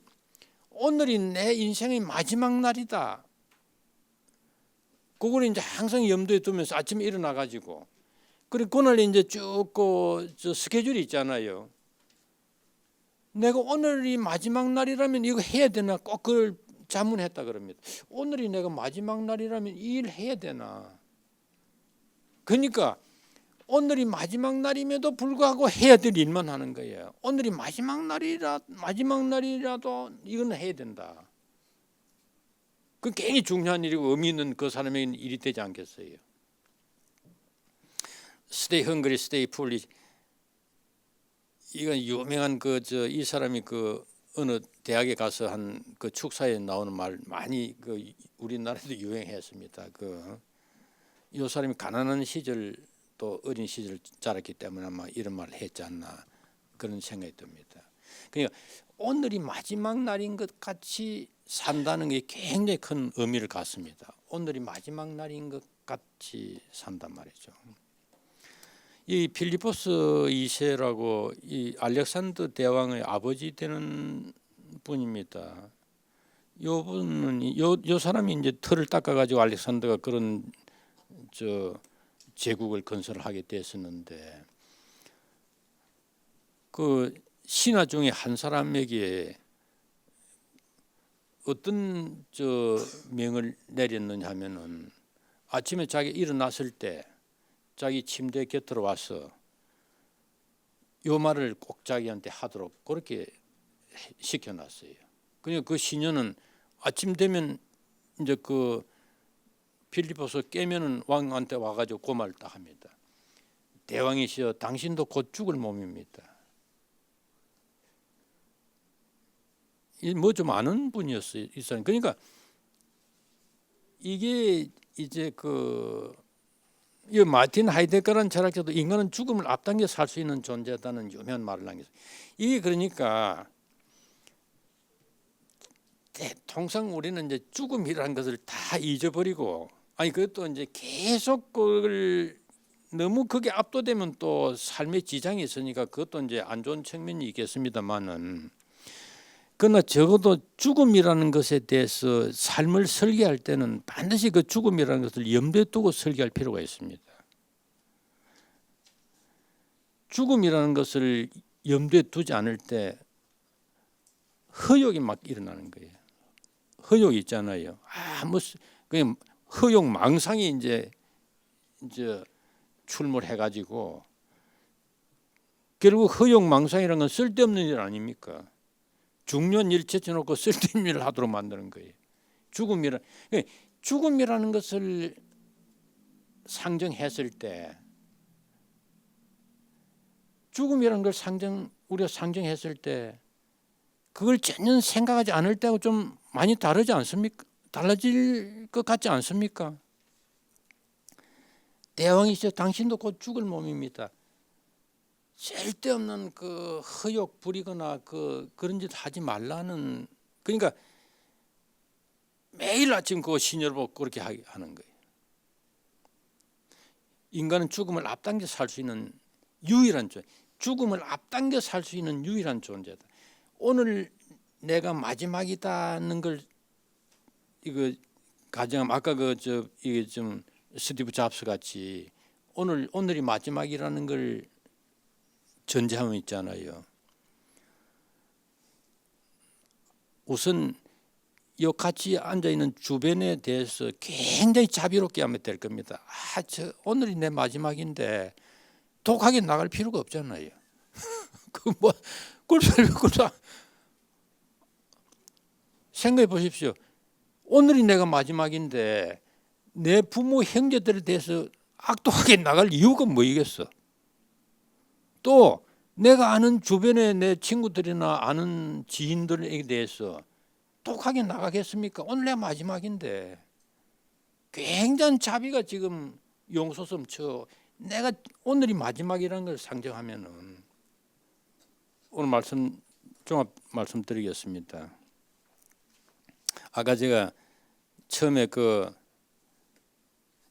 오늘이 내 인생의 마지막 날이다. 그걸 이제 항상 염두에 두면서 아침에 일어나 가지고 그리고 그날 이제 쭉 저 스케줄이 있잖아요. 내가 오늘이 마지막 날이라면 이거 해야 되나 꼭 그걸 자문했다 그럽니다. 오늘이 내가 마지막 날이라면 이 일 해야 되나? 그러니까 오늘이 마지막 날임에도 불구하고 해야 될 일만 하는 거예요. 오늘이 마지막 날이라도 이건 해야 된다. 그 굉장히 중요한 일이고 의미 있는 그 사람에게는 일이 되지 않겠어요. Stay hungry, stay foolish. 이건 유명한 이 사람이 어느 대학에 가서 한 그 축사에 나오는 말 많이 우리나라에도 유행했습니다. 이 사람이 가난한 시절 또 어린 시절 자랐기 때문에 아마 이런 말을 했지 않나 그런 생각이 듭니다. 그러니까 오늘이 마지막 날인 것 같이 산다는 게 굉장히 큰 의미를 갖습니다. 오늘이 마지막 날인 것 같이 산단 말이죠. 이 필리포스 2세라고 이 알렉산더 대왕의 아버지 되는 분입니다. 요 분은 요 사람이 이제 틀을 닦아가지고 알렉산더가 그런 제국을 건설하게 됐었는데 그 신하 중에 한 사람에게 어떤 명을 내렸느냐 하면은 아침에 자기 일어났을 때 자기 침대 곁으로 와서 요 말을 꼭 자기한테 하도록 그렇게 시켜놨어요. 그러니까 그 시녀는 아침 되면 이제 필리포스 깨면은 왕한테 와가지고 그 말을 딱 합니다. 대왕이시여 당신도 곧 죽을 몸입니다. 뭐 좀 아는 분이었어요. 이 사람. 그러니까 이게 이제 이 마틴 하이데거라는 철학자도 인간은 죽음을 앞당겨 살 수 있는 존재다는 유명한 말을 남겼어요. 이게 그러니까 통상 우리는 이제 죽음이라는 것을 다 잊어버리고 그것도 이제 계속 그걸 너무 그게 압도되면 또 삶에 지장이 있으니까 그것도 이제 안 좋은 측면이 있겠습니다만은 그러나 적어도 죽음이라는 것에 대해서 삶을 설계할 때는 반드시 그 죽음이라는 것을 염두에 두고 설계할 필요가 있습니다. 죽음이라는 것을 염두에 두지 않을 때 허욕이 막 일어나는 거예요. 허욕 있잖아요. 뭐 그냥 허욕 망상이 이제 출몰해가지고 결국 허욕 망상이라는 건 쓸데없는 일 아닙니까? 중요한 일 제쳐놓고 쓸데없는 일을 하도록 만드는 거예요. 죽음이라는 것을 상정했을 때, 죽음이라는 걸 우리가 상정했을 때 그걸 전혀 생각하지 않을 때하고 좀 많이 다르지 않습니까? 달라질 것 같지 않습니까? 대왕이시여 당신도 곧 죽을 몸입니다. 쓸데없는 그 허욕 부리거나 그런 짓 하지 말라는, 그러니까 매일 아침 그거 신여를 보고 그렇게 하는 거예요. 인간은 죽음을 앞당겨 살 수 있는 유일한 존재, 죽음을 앞당겨 살 수 있는 유일한 존재다. 오늘 내가 마지막이다는 걸 이거 가정 아까 이게 좀 스티브 잡스 같이 오늘이 마지막이라는 걸 전제하면 있잖아요. 우선 이 같이 앉아 있는 주변에 대해서 굉장히 자비롭게 하면 될 겁니다. 오늘이 내 마지막인데 독하게 나갈 필요가 없잖아요. 그걸 생각해 보십시오. 오늘이 내가 마지막인데 내 부모 형제들에 대해서 악독하게 나갈 이유가 뭐이겠어? 또 내가 아는 주변의 내 친구들이나 아는 지인들에 대해서 독하게 나가겠습니까? 오늘 내 마지막인데. 굉장한 자비가 지금 용솟음쳐 내가 오늘이 마지막이라는 걸 상정하면은, 오늘 종합 말씀드리겠습니다. 아까 제가 처음에 그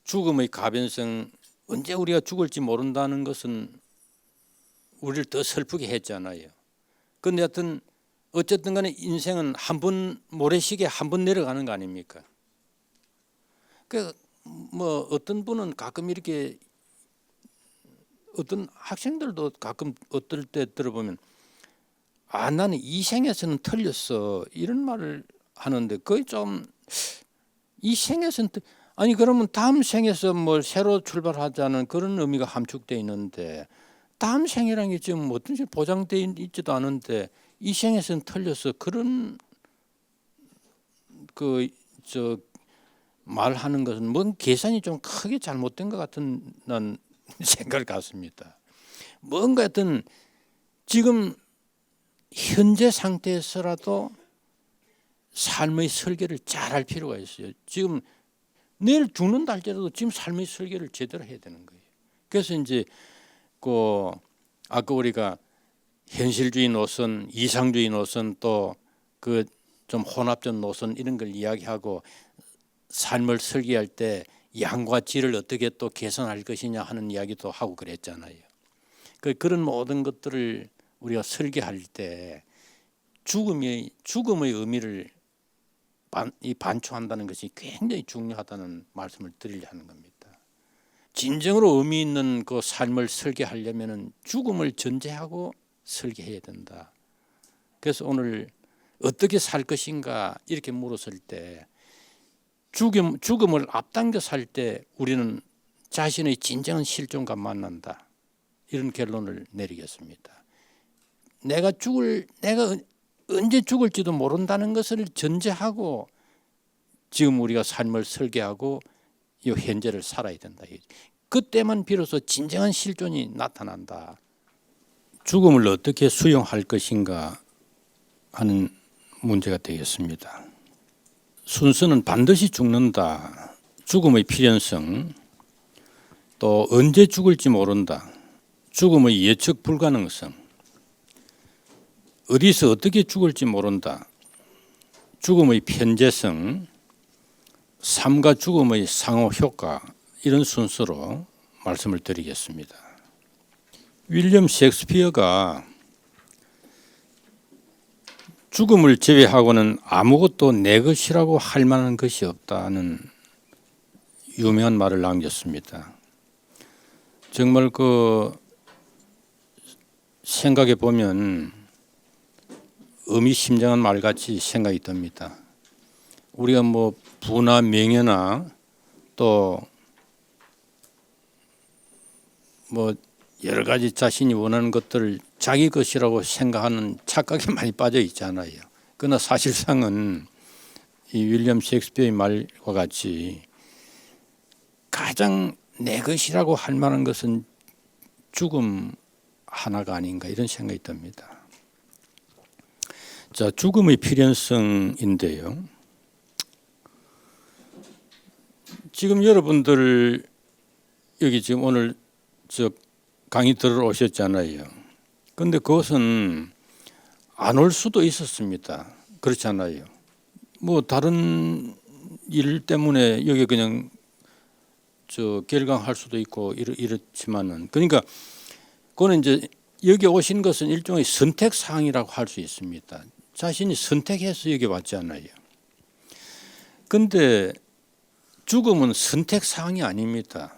죽음의 가변성, 언제 우리가 죽을지 모른다는 것은 우리를 더 슬프게 했잖아요. 그런데 어쨌든 간에 인생은 한 번 모래시계 한 번 내려가는 거 아닙니까? 뭐 어떤 분은 가끔 이렇게, 어떤 학생들도 가끔 어떨 때 들어보면 나는 이 생에서는 틀렸어 이런 말을 하는데, 거의 좀 이 생에서는 아니 그러면 다음 생에서 뭐 새로 출발하자는 그런 의미가 함축되어 있는데, 다음 생이라는 게 지금 어떤지 보장되어 있지도 않은데 이 생에서는 틀렸어 그런 말하는 것은 뭔 계산이 좀 크게 잘못된 것 같은 난 생각을 갖습니다. 뭔가 하여튼 지금 현재 상태에서라도 삶의 설계를 잘할 필요가 있어요. 지금 내일 죽는다 할지라도 지금 삶의 설계를 제대로 해야 되는 거예요. 그래서 이제 아까 우리가 현실주의 노선, 이상주의 노선, 또 그 좀 혼합적 노선 이런 걸 이야기하고, 삶을 설계할 때 양과 질을 어떻게 또 개선할 것이냐 하는 이야기도 하고 그랬잖아요. 그런 모든 것들을 우리가 설계할 때 죽음의 의미를 반추한다는 것이 굉장히 중요하다는 말씀을 드리려 하는 겁니다. 진정으로 의미 있는 그 삶을 설계하려면 죽음을 전제하고 설계해야 된다. 그래서 오늘 어떻게 살 것인가 이렇게 물었을 때, 죽음을 앞당겨 살 때 우리는 자신의 진정한 실존과 만난다, 이런 결론을 내리겠습니다. 내가 언제 죽을지도 모른다는 것을 전제하고 지금 우리가 삶을 설계하고 이 현재를 살아야 된다. 그때만 비로소 진정한 실존이 나타난다. 죽음을 어떻게 수용할 것인가 하는 문제가 되겠습니다. 순서는 반드시 죽는다, 죽음의 필연성, 또 언제 죽을지 모른다, 죽음의 예측 불가능성, 어디서 어떻게 죽을지 모른다, 죽음의 편재성, 삶과 죽음의 상호 효과, 이런 순서로 말씀을 드리겠습니다. 윌리엄 셰익스피어가 죽음을 제외하고는 아무것도 내 것이라고 할 만한 것이 없다는 유명한 말을 남겼습니다. 정말 생각해 보면 의미심장한 말같이 생각이 듭니다. 우리가 뭐 부나 명예나 또 뭐 여러 가지 자신이 원하는 것들을 자기 것이라고 생각하는 착각에 많이 빠져 있잖아요. 그러나 사실상은 이 윌리엄 셰익스피어의 말과 같이 가장 내 것이라고 할 만한 것은 죽음 하나가 아닌가 이런 생각이 듭니다. 자, 죽음의 필연성인데요. 지금 여러분들 여기 지금 오늘 저 강의 들으러 오셨잖아요. 그런데 그것은 안 올 수도 있었습니다. 그렇잖아요. 뭐 다른 일 때문에 여기 그냥 저 결강할 수도 있고 이렇지만은 그러니까 그거는 이제 여기 오신 것은 일종의 선택 사항이라고 할 수 있습니다. 자신이 선택해서 여기 왔잖아요. 그런데 죽음은 선택 사항이 아닙니다.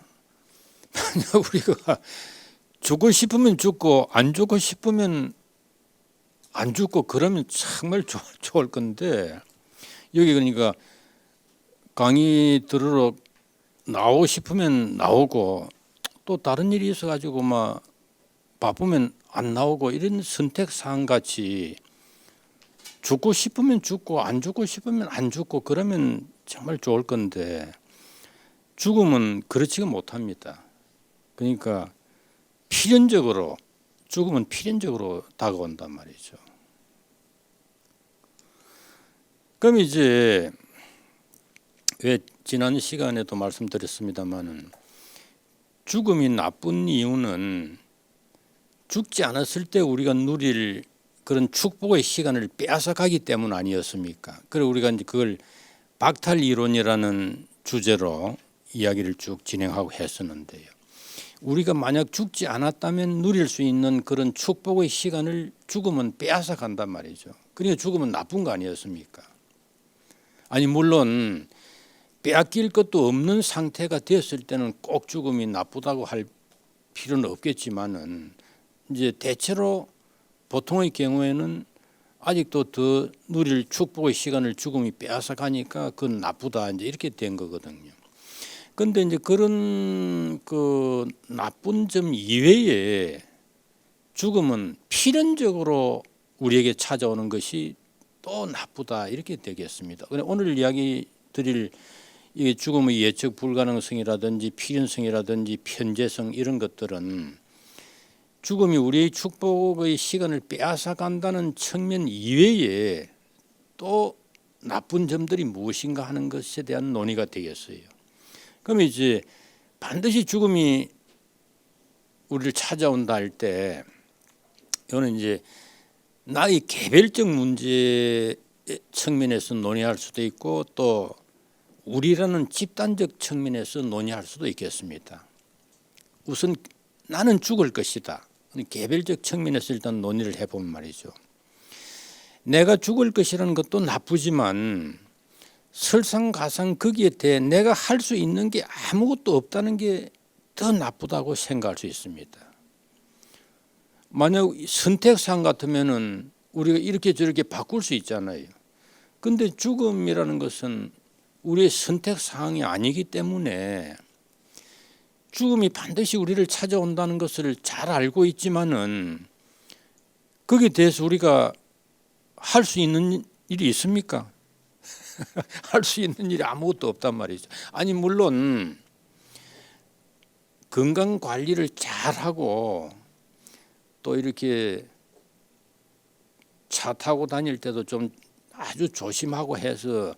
만약 우리가 죽고 싶으면 죽고 안 죽고 싶으면 안 죽고 그러면 정말 좋을 건데 여기 그러니까 강의 들으러 나오고 싶으면 나오고 또 다른 일이 있어가지고 막 바쁘면 안 나오고 이런 선택사항 같이 죽고 싶으면 죽고 안 죽고 싶으면 안 죽고 그러면 정말 좋을 건데 죽음은 그렇지가 못합니다. 그러니까 필연적으로 죽음은 필연적으로 다가온단 말이죠. 그럼 이제 왜 지난 시간에도 말씀드렸습니다마는 죽음이 나쁜 이유는 죽지 않았을 때 우리가 누릴 그런 축복의 시간을 빼앗아가기 때문 아니었습니까? 그래서 우리가 이제 그걸 박탈 이론이라는 주제로 이야기를 쭉 진행하고 했었는데요. 우리가 만약 죽지 않았다면 누릴 수 있는 그런 축복의 시간을 죽음은 빼앗아 간단 말이죠. 그러니까 죽음은 나쁜 거 아니었습니까? 아니 물론 빼앗길 것도 없는 상태가 되었을 때는 꼭 죽음이 나쁘다고 할 필요는 없겠지만은 이제 대체로 보통의 경우에는 아직도 더 누릴 축복의 시간을 죽음이 빼앗아 가니까 그건 나쁘다 이제 이렇게 된 거거든요. 그런데 이제 그런 그 나쁜 점 이외에 죽음은 필연적으로 우리에게 찾아오는 것이 또 나쁘다 이렇게 되겠습니다. 오늘 이야기 드릴 이 죽음의 예측 불가능성이라든지 필연성이라든지 편재성 이런 것들은 죽음이 우리의 축복의 시간을 빼앗아 간다는 측면 이외에 또 나쁜 점들이 무엇인가 하는 것에 대한 논의가 되겠어요. 그럼 이제 반드시 죽음이 우리를 찾아온다 할 때 이거는 이제 나의 개별적 문제 측면에서 논의할 수도 있고 또 우리라는 집단적 측면에서 논의할 수도 있겠습니다. 우선 나는 죽을 것이다. 개별적 측면에서 일단 논의를 해보면 말이죠. 내가 죽을 것이라는 것도 나쁘지만 설상가상 거기에 대해 내가 할 수 있는 게 아무것도 없다는 게 더 나쁘다고 생각할 수 있습니다. 만약 선택사항 같으면은 우리가 이렇게 저렇게 바꿀 수 있잖아요. 그런데 죽음이라는 것은 우리의 선택사항이 아니기 때문에 죽음이 반드시 우리를 찾아온다는 것을 잘 알고 있지만은 거기에 대해서 우리가 할 수 있는 일이 있습니까? 할 수 있는 일이 아무것도 없단 말이죠. 아니 물론 건강 관리를 잘하고 또 이렇게 차 타고 다닐 때도 좀 아주 조심하고 해서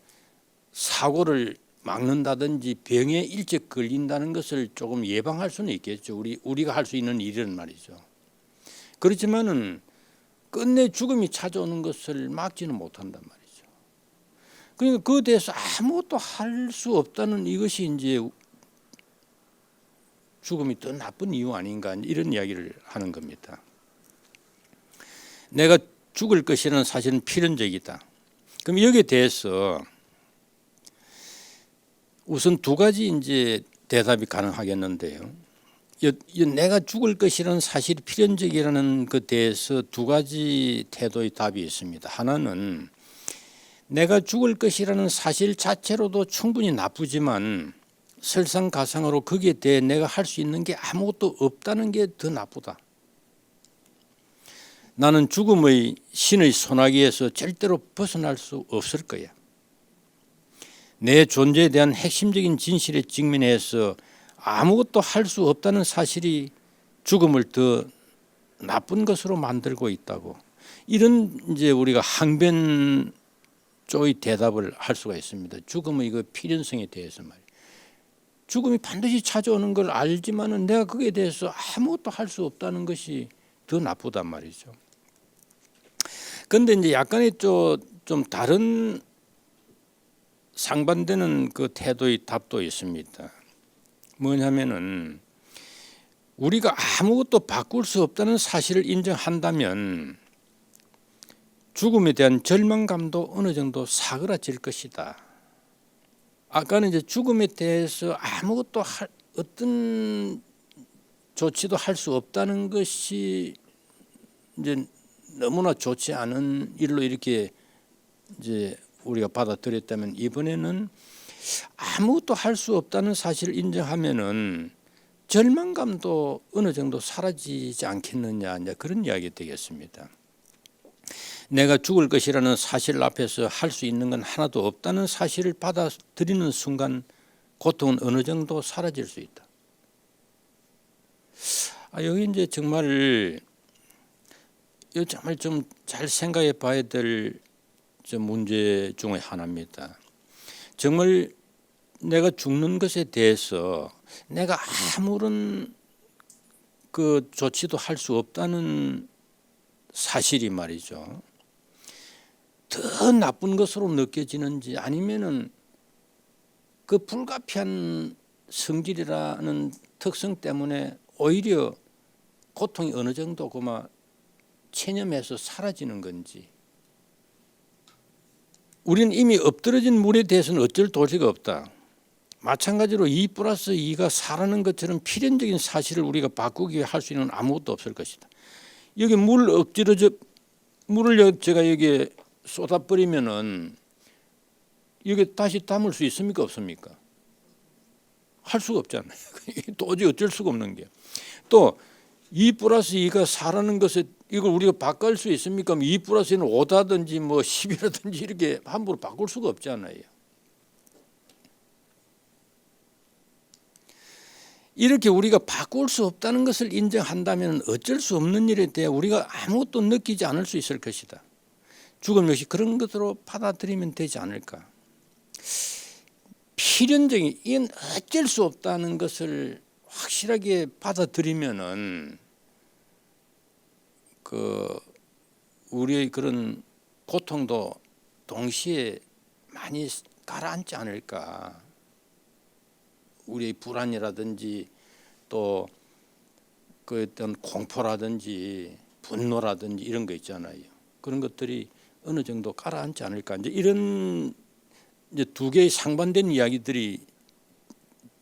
사고를 막는다든지 병에 일찍 걸린다는 것을 조금 예방할 수는 있겠죠. 우리가 할 수 있는 일은 말이죠. 그렇지만은 끝내 죽음이 찾아오는 것을 막지는 못한단 말이죠. 그러니까 그에 대해서 아무것도 할 수 없다는 이것이 이제 죽음이 더 나쁜 이유 아닌가 이런 이야기를 하는 겁니다. 내가 죽을 것이라는 사실은 필연적이다. 그럼 여기에 대해서 우선 두 가지 이제 대답이 가능하겠는데요. 내가 죽을 것이라는 사실이 필연적이라는 것에 대해서 두 가지 태도의 답이 있습니다. 하나는 내가 죽을 것이라는 사실 자체로도 충분히 나쁘지만 설상가상으로 거기에 대해 내가 할 수 있는 게 아무것도 없다는 게 더 나쁘다. 나는 죽음의 신의 소나기에서 절대로 벗어날 수 없을 거야. 내 존재에 대한 핵심적인 진실에 직면해서 아무것도 할 수 없다는 사실이 죽음을 더 나쁜 것으로 만들고 있다고. 이런 이제 우리가 항변 쪽의 대답을 할 수가 있습니다. 죽음의 그 필연성에 대해서 말이에요. 죽음이 반드시 찾아오는 걸 알지만은 내가 거기에 대해서 아무것도 할 수 없다는 것이 더 나쁘단 말이죠. 그런데 이제 약간의 좀 다른 상반되는 그 태도의 답도 있습니다. 뭐냐면은 우리가 아무것도 바꿀 수 없다는 사실을 인정한다면 죽음에 대한 절망감도 어느 정도 사그라질 것이다. 아까는 이제 죽음에 대해서 아무것도 어떤 조치도 할 수 없다는 것이 이제 너무나 좋지 않은 일로 이렇게 이제 우리가 받아들였다면, 이번에는 아무것도 할 수 없다는 사실을 인정하면은 절망감도 어느 정도 사라지지 않겠느냐, 이제 그런 이야기 되겠습니다. 내가 죽을 것이라는 사실 앞에서 할 수 있는 건 하나도 없다는 사실을 받아들이는 순간 고통은 어느 정도 사라질 수 있다. 여기 이제 정말 좀 잘 생각해 봐야 될 문제 중의 하나입니다. 정말 내가 죽는 것에 대해서 내가 아무런 그 조치도 할 수 없다는 사실이 말이죠, 더 나쁜 것으로 느껴지는지, 아니면은 그 불가피한 성질이라는 특성 때문에 오히려 고통이 어느 정도 그만 체념해서 사라지는 건지. 우리는 이미 엎드러진 물에 대해서는 어쩔 도리가 없다. 마찬가지로 2+2가 4라는 것처럼 필연적인 사실을 우리가 바꾸기 위해 할 수 있는 아무것도 없을 것이다. 여기 물을 제가 여기에 쏟아버리면은 여기 다시 담을 수 있습니까, 없습니까? 할 수가 없잖아요. 도저히 어쩔 수가 없는 게. 또 2+2가 4라는 것을 이걸 우리가 바꿀 수 있습니까? 2+2는 5다든지 뭐 10이라든지 이렇게 함부로 바꿀 수가 없잖아요. 이렇게 우리가 바꿀 수 없다는 것을 인정한다면 어쩔 수 없는 일에 대해 우리가 아무것도 느끼지 않을 수 있을 것이다. 죽음 역시 그런 것으로 받아들이면 되지 않을까. 필연적인, 이건 어쩔 수 없다는 것을 확실하게 받아들이면은 우리의 그런 고통도 동시에 많이 가라앉지 않을까. 우리의 불안이라든지 또 그 어떤 공포라든지 분노라든지 이런 거 있잖아요. 그런 것들이 어느 정도 가라앉지 않을까. 이제 이런 이제 두 개의 상반된 이야기들이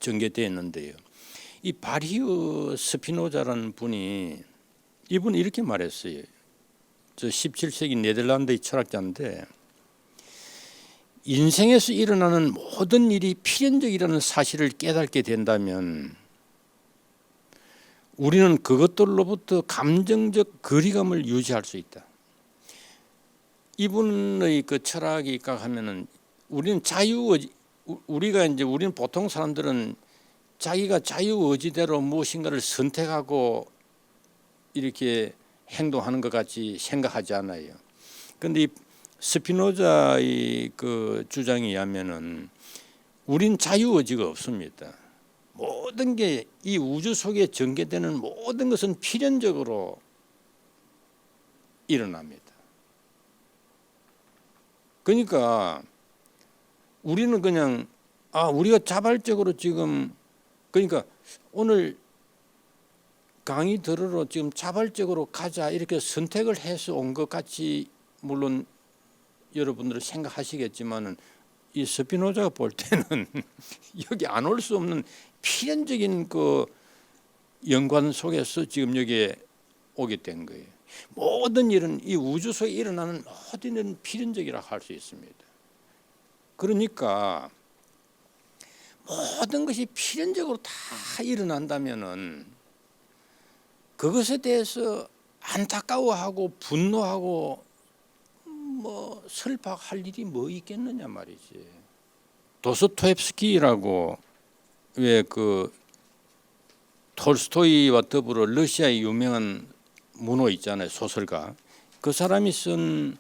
전개되어 있는데요. 이 바리우 스피노자라는 분이, 이분이 이렇게 말했어요. 저 17세기 네덜란드의 철학자인데, 인생에서 일어나는 모든 일이 필연적이라는 사실을 깨닫게 된다면 우리는 그것들로부터 감정적 거리감을 유지할 수 있다. 이분의 그 철학이 입각하면은 우리는 우리는 보통 사람들은 자기가 자유의지대로 무엇인가를 선택하고 이렇게 행동하는 것 같이 생각하지 않아요. 그런데 이 스피노자의 그 주장에 의하면은 우린 자유의지가 없습니다. 모든 게 이 우주 속에 전개되는 모든 것은 필연적으로 일어납니다. 그러니까 우리는 그냥 우리가 자발적으로 지금, 그러니까 오늘 강의 들으러 지금 자발적으로 가자 이렇게 선택을 해서 온 것 같이 물론 여러분들은 생각하시겠지만은 이 스피노자가 볼 때는 여기 안 올 수 없는 필연적인 그 연관 속에서 지금 여기에 오게 된 거예요. 모든 일은 이 우주 속에 일어나는 모든 일은 필연적이라 할 수 있습니다. 그러니까 모든 것이 필연적으로 다 일어난다면은 그것에 대해서 안타까워하고 분노하고 뭐 슬퍼할 일이 뭐 있겠느냐 말이지. 도스토옙스키라고 왜 그 톨스토이와 더불어 러시아의 유명한 문호 있잖아요, 소설가. 그 사람이 쓴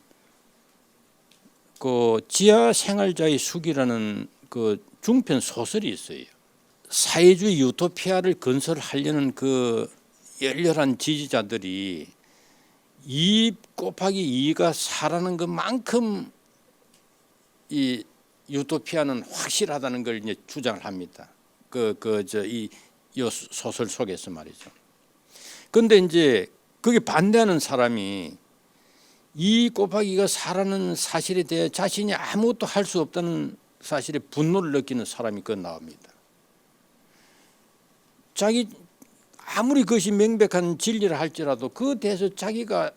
그 지하 생활자의 숙이라는 그 중편 소설이 있어요. 사회주의 유토피아를 건설하려는 그 열렬한 지지자들이 2 곱하기 2가 4라는 것만큼 이 유토피아는 확실하다는 걸 이제 주장을 합니다. 이 소설 속에서 말이죠. 그런데 이제 거기 반대하는 사람이 2 곱하기가 4라는 사실에 대해 자신이 아무것도 할 수 없다는 사실에 분노를 느끼는 사람이 그 나옵니다. 자기 아무리 그것이 명백한 진리를 할지라도 그에 대해서 자기가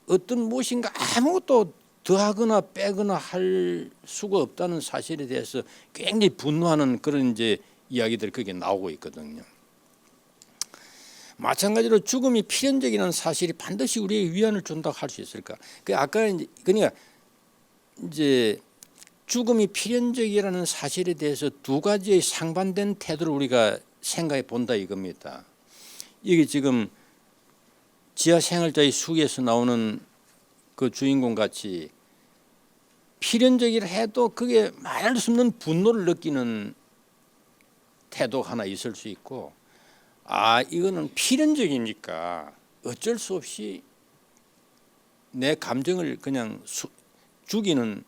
어떤 무엇인가 아무것도 더하거나 빼거나 할 수가 없다는 사실에 대해서 굉장히 분노하는 그런 이제 이야기들이 거기에 나오고 있거든요. 마찬가지로 죽음이 필연적이라는 사실이 반드시 우리에게 위안을 준다고 할 수 있을까? 아까 그러니까 이제 죽음이 필연적이라는 사실에 대해서 두 가지의 상반된 태도를 우리가 생각해 본다 이겁니다. 이게 지금 지하 생활자의 숙에서 나오는 그 주인공 같이 필연적이라 해도 그게 말할 수 없는 분노를 느끼는 태도가 하나 있을 수 있고, 이거는 필연적이니까 어쩔 수 없이 내 감정을 그냥 죽이는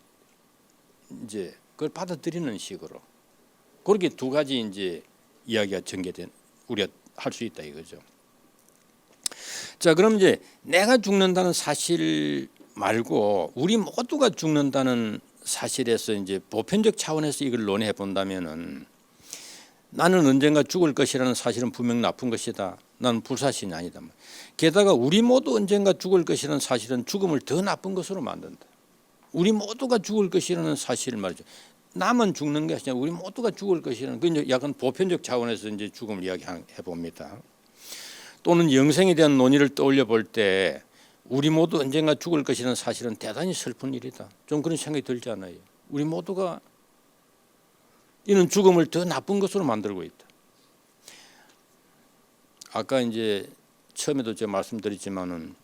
이제 그걸 받아들이는 식으로 그렇게 두 가지 이제 이야기가 전개된 우리가 할 수 있다 이거죠. 자, 그럼 이제 내가 죽는다는 사실 말고 우리 모두가 죽는다는 사실에서 이제 보편적 차원에서 이걸 논해 본다면은 나는 언젠가 죽을 것이라는 사실은 분명 나쁜 것이다. 나는 불사신이 아니다. 게다가 우리 모두 언젠가 죽을 것이라는 사실은 죽음을 더 나쁜 것으로 만든다. 우리 모두가 죽을 것이라는 사실 말이죠. 나만 죽는 게 아니라 우리 모두가 죽을 것이라는 그 이제 약간 보편적 차원에서 이제 죽음을 이야기해 봅니다. 또는 영생에 대한 논의를 떠올려 볼 때 우리 모두 언젠가 죽을 것이라는 사실은 대단히 슬픈 일이다. 좀 그런 생각이 들지 않아요? 우리 모두가 이는 죽음을 더 나쁜 것으로 만들고 있다. 아까 이제 처음에도 제가 말씀드렸지만은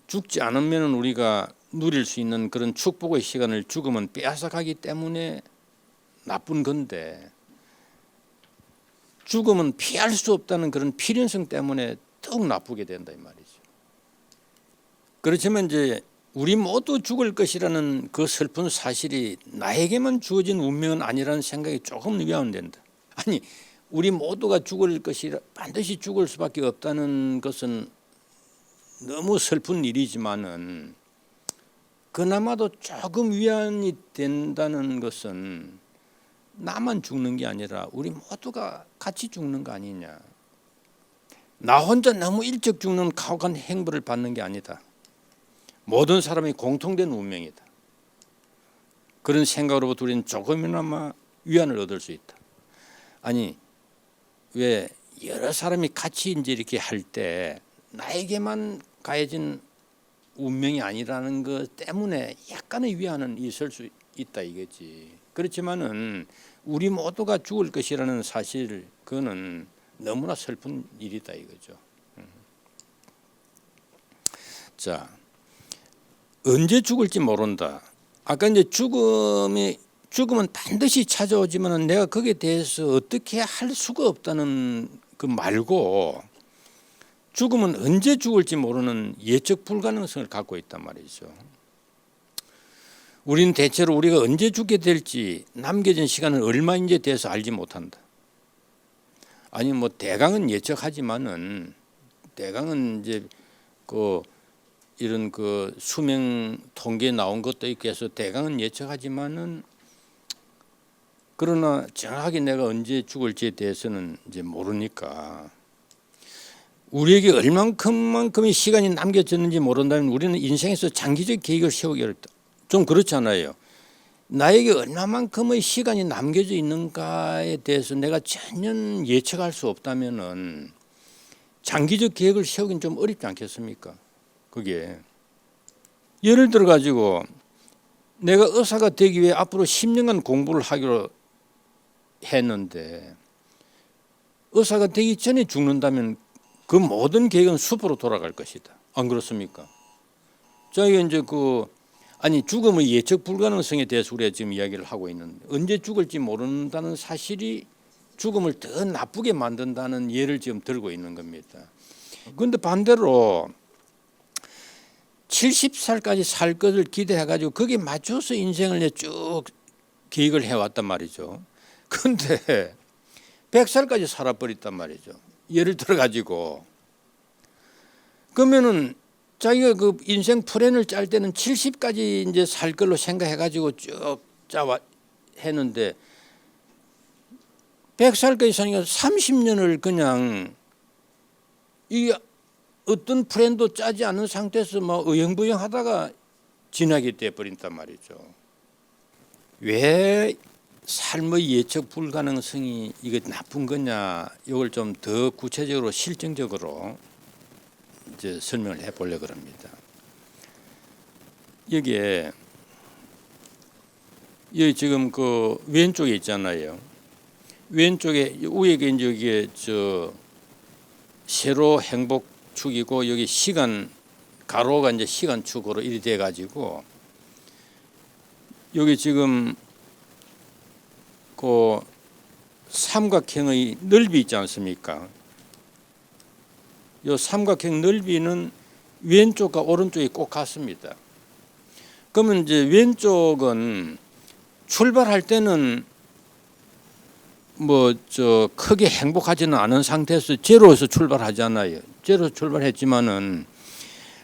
죽지 않으면 우리가 누릴 수 있는 그런 축복의 시간을 죽음은 빼앗아가기 때문에 나쁜 건데, 죽음은 피할 수 없다는 그런 필연성 때문에 더욱 나쁘게 된다 이 말이죠. 그렇지만 이제 우리 모두 죽을 것이라는 그 슬픈 사실이 나에게만 주어진 운명은 아니라는 생각이 조금 위안된다. 아니, 우리 모두가 죽을 것이라 반드시 죽을 수밖에 없다는 것은 너무 슬픈 일이지만은 그나마도 조금 위안이 된다는 것은 나만 죽는 게 아니라 우리 모두가 같이 죽는 거 아니냐. 나 혼자 너무 일찍 죽는 가혹한 행보를 받는 게 아니다. 모든 사람이 공통된 운명이다. 그런 생각으로부터 우리는 조금이나마 위안을 얻을 수 있다. 아니, 왜 여러 사람이 같이 이제 이렇게 할 때 나에게만 가해진 운명이 아니라는 것 때문에 약간의 위안은 있을 수 있다 이거지. 그렇지만은 우리 모두가 죽을 것이라는 사실, 그거는 너무나 슬픈 일이다 이거죠. 자, 언제 죽을지 모른다. 아까 이제 죽음은 반드시 찾아오지만은 내가 거기에 대해서 어떻게 할 수가 없다는 그 말고, 죽음은 언제 죽을지 모르는 예측 불가능성을 갖고 있단 말이죠. 우리는 대체로 우리가 언제 죽게 될지 남겨진 시간은 얼마인지에 대해서 알지 못한다. 아니 뭐 대강은 예측하지만은, 대강은 이제 이런 수명 통계에 나온 것도 있고 해서 대강은 예측하지만은, 그러나 정확하게 내가 언제 죽을지에 대해서는 이제 모르니까 우리에게 얼만큼만큼의 시간이 남겨졌는지 모른다면 우리는 인생에서 장기적 계획을 세우기 어렵다. 좀 그렇잖아요. 나에게 얼마만큼의 시간이 남겨져 있는가에 대해서 내가 전혀 예측할 수 없다면은 장기적 계획을 세우긴 좀 어렵지 않겠습니까? 그게 예를 들어 가지고 내가 의사가 되기 위해 앞으로 10년간 공부를 하기로 했는데 의사가 되기 전에 죽는다면 그 모든 계획은 수포로 돌아갈 것이다. 안 그렇습니까? 저희가 이제 죽음의 예측 불가능성에 대해서 우리가 지금 이야기를 하고 있는데 언제 죽을지 모른다는 사실이 죽음을 더 나쁘게 만든다는 예를 지금 들고 있는 겁니다. 그런데 반대로 70살까지 살 것을 기대해 가지고 거기에 맞춰서 인생을 쭉 계획을 해왔단 말이죠. 그런데 100살까지 살아버렸단 말이죠. 예를 들어 가지고 그러면은 자기가 그 인생 플랜을 짤 때는 70까지 이제 살 걸로 생각해 가지고 쭉 짜와 했는데 100살까지 사니까 30년을 그냥 이 어떤 플랜도 짜지 않은 상태에서 뭐 어영부영 하다가 지나게 돼 버린단 말이죠. 왜 삶의 예측 불가능성이 이거 나쁜 거냐, 이걸 좀 더 구체적으로 실증적으로 이제 설명을 해보려고 합니다. 여기 지금 그 왼쪽에 있잖아요. 왼쪽에 위에 이제 여기에 세로 행복축이고 여기 시간 가로가 이제 시간축으로 이리 돼 가지고 여기 지금 그 삼각형의 넓이 있지 않습니까? 이 삼각형 넓이는 왼쪽과 오른쪽이 꼭 같습니다. 그러면 이제 왼쪽은 출발할 때는 크게 행복하지는 않은 상태에서 제로에서 출발하잖아요. 제로에서 출발했지만은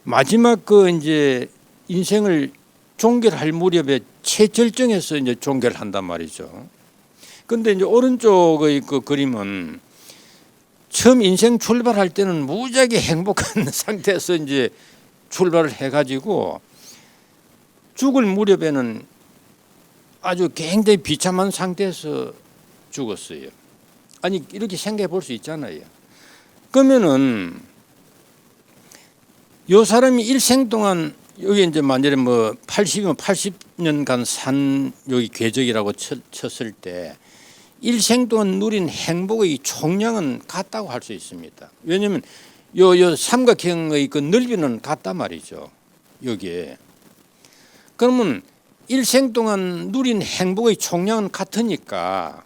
마지막 이제 인생을 종결할 무렵에 최절정에서 이제 종결한단 말이죠. 근데 이제 오른쪽의 그 그림은 처음 인생 출발할 때는 무지하게 행복한 상태에서 이제 출발을 해가지고 죽을 무렵에는 아주 굉장히 비참한 상태에서 죽었어요. 아니 이렇게 생각해 볼 수 있잖아요. 그러면은 요 사람이 일생 동안 여기 이제 만약에 80이면 80년간 산 여기 궤적이라고 쳤을 때 일생 동안 누린 행복의 총량은 같다고 할 수 있습니다. 왜냐하면 요 삼각형의 그 넓이는 같단 말이죠. 여기에. 그러면 일생 동안 누린 행복의 총량은 같으니까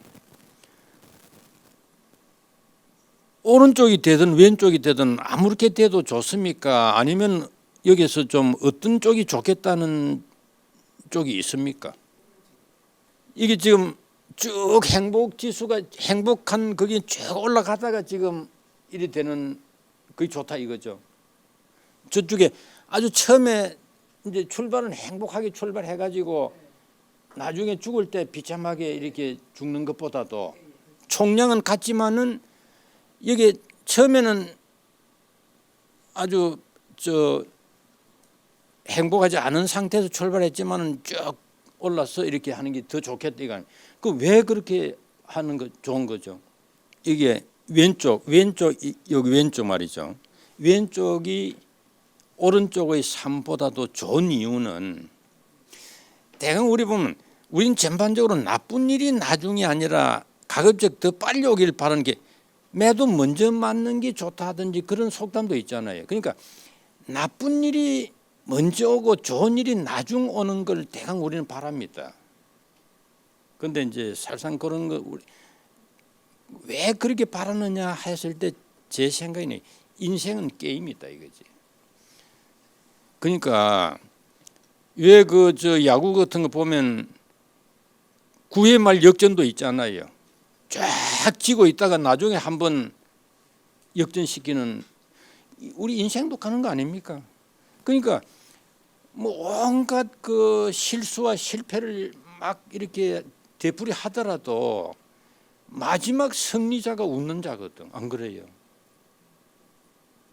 오른쪽이 되든 왼쪽이 되든 아무렇게 돼도 좋습니까? 아니면 여기서 좀 어떤 쪽이 좋겠다는 쪽이 있습니까? 이게 지금 쭉 행복 지수가 행복한 거기 쭉 올라가다가 지금 이리 되는 그게 좋다 이거죠. 저쪽에 아주 처음에 이제 출발은 행복하게 출발해 가지고 나중에 죽을 때 비참하게 이렇게 죽는 것보다도 총량은 같지만은 여기 처음에는 아주 행복하지 않은 상태에서 출발했지만은 쭉 올라서 이렇게 하는 게 더 좋겠다 이거. 그 왜 그렇게 하는 거 좋은 거죠? 이게 왼쪽 여기 왼쪽 말이죠. 왼쪽이 오른쪽의 삶보다도 좋은 이유는 대강 우리 보면 우린 전반적으로 나쁜 일이 나중이 아니라 가급적 더 빨리 오길 바라는 게 매도 먼저 맞는 게 좋다 하든지 그런 속담도 있잖아요. 그러니까 나쁜 일이 먼저 오고 좋은 일이 나중 오는 걸 대강 우리는 바랍니다. 그런데 이제 살상 그런 거 왜 그렇게 바라느냐 했을 때 제 생각에는 인생은 게임이다 이거지. 그러니까 왜 야구 같은 거 보면 9회 말 역전도 있잖아요. 쫙 지고 있다가 나중에 한번 역전시키는 우리 인생도 가는 거 아닙니까? 그러니까 온갖 그 실수와 실패를 막 이렇게 되풀이 하더라도 마지막 승리자가 웃는 자거든. 안 그래요?